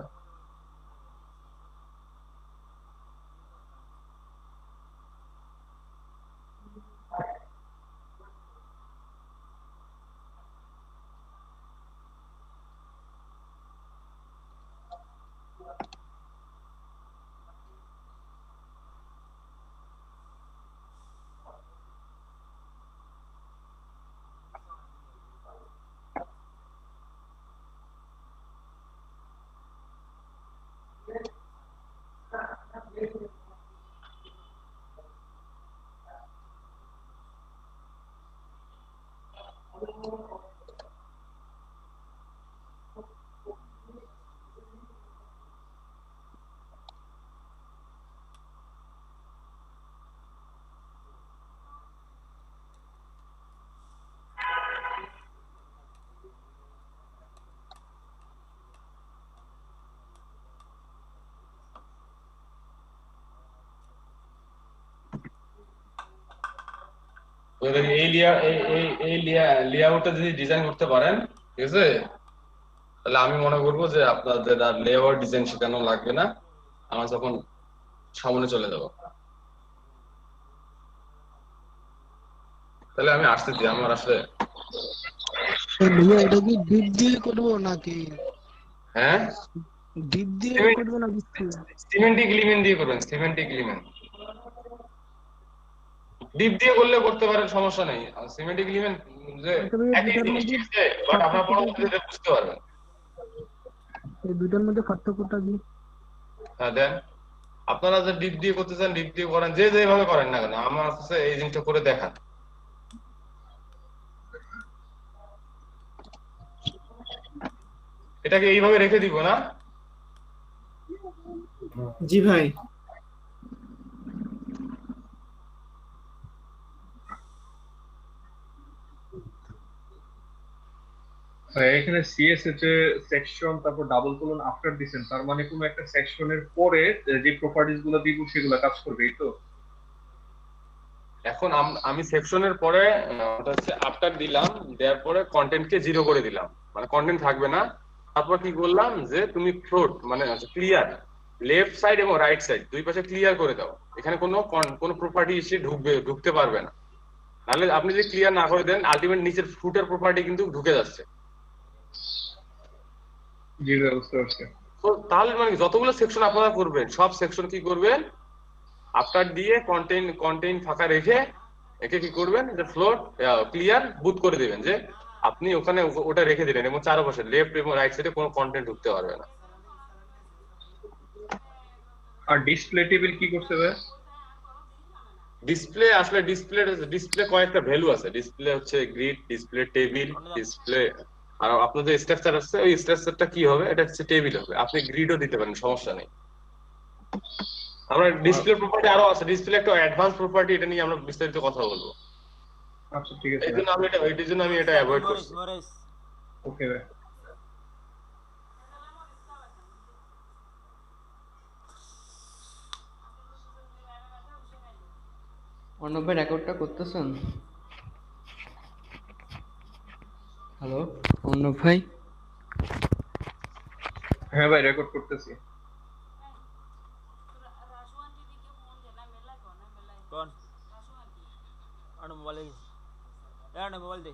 এই লেআউটটা যদি ডিজাইন করতে পারেন, ঠিক আছে, তাহলে আমি মনে করবো যে আপনাদের আর লেআউট ডিজাইন শেখানো লাগবে না, আমরা যখন সামনে চলে যাব। তাহলে আমি আসতেছি, আমার আসলে
ভাইয়া এটা কি ডিপ দিয়ে করবো নাকি
হ্যাঁ
ডিপ দিয়ে করবো না
সিমেন্টিক এলিমেন্ট দিয়ে করবেন, সিমেন্টিক এলিমেন্ট ডিপ দিয়ে করলে করতে পারেন, সমস্যা নেই। সিমেন্টিক এলিমেন্ট যে একই জিনিস, ঠিক আছে, বাট আপনারা পরবর্তীতে বুঝতে পারবেন।
এই দুটোর মধ্যে পার্থক্যটা কি?
হ্যাঁ দেন, আপনারা যে ডিপ দিয়ে করতে চান ডিপ দিয়ে করেন, যে যেভাবে করেন না কেন, আমার কাছে এই জিনিসটা করে দেখান। এটাকে এইভাবে রেখে দিব না?
জি ভাই।
এখানে সিএসএস এর সেকশন তারপর ডাবল কোলন আফটার দিছেন, তার মানে কোনো একটা সেকশনের পরে যে প্রপার্টিজ গুলো দিব সেগুলো কাজ করবে, এই তো?
এখন আমি সেকশনের পরে ওটা হচ্ছে আফটার দিলাম, দেওয়ার পরে কন্টেন্টকে 0 করে দিলাম, মানে কন্টেন্ট থাকবে না। তারপর কি করলাম যে তুমি ফ্লোট মানে ক্লিয়ার, লেফট সাইড এবং রাইট সাইড দুই পাশে ক্লিয়ার করে দাও, এখানে কোনো প্রপার্টি এসে ঢুকতে পারবে না। নাহলে আপনি যদি ক্লিয়ার না করে দেন আলটিমেট নিচের ফুটের প্রপার্টি কিন্তু ঢুকে যাচ্ছে।
জি ব্যবস্থা আছে।
তো তাহলে মানে যতগুলো সেকশন আপনারা করবেন সব সেকশন কি করবেন, আফটার দিয়ে কন্টেইন ফাঁকা রেখে একে কি করবেন যে ফ্লোর ক্লিয়ার বুট করে দিবেন, যে আপনি ওখানে ওটা রেখে দিলেন এবং চারপাশে লেফট এবং রাইট সাইডে কোনো কন্টেন্ট ঢুকতে পারবে না।
আর ডিসপ্লে টেবিল কি করতে হবে?
ডিসপ্লে আসলে ডিসপ্লে কয়েকটা ভ্যালু আছে। ডিসপ্লে হচ্ছে গ্রিড, ডিসপ্লে টেবিল, ডিসপ্লে, আর আপনার যে স্ট্রাকচার আছে ওই স্ট্রাকচারটা কি হবে, এটা হচ্ছে টেবিল হবে। আপনি গ্রিডও দিতে পারেন, সমস্যা নেই। আমরা ডিসপ্লে প্রপার্টি আরো আছে, ডিসপ্লে একটা অ্যাডভান্স প্রপার্টি, এটা নিয়ে আমরা বিস্তারিত কথা বলবো।
আচ্ছা ঠিক আছে,
এইজন্য আমি এটা অ্যাভয়েড করছি।
ওকে ভাই।
অর্ণব ভাই রেকর্ডটা করতেছেন? হ্যালো অর্ণব ভাই?
হ্যাঁ ভাই রেকর্ড করতেছি।
कौन? मोबाइल मोबाइल दे।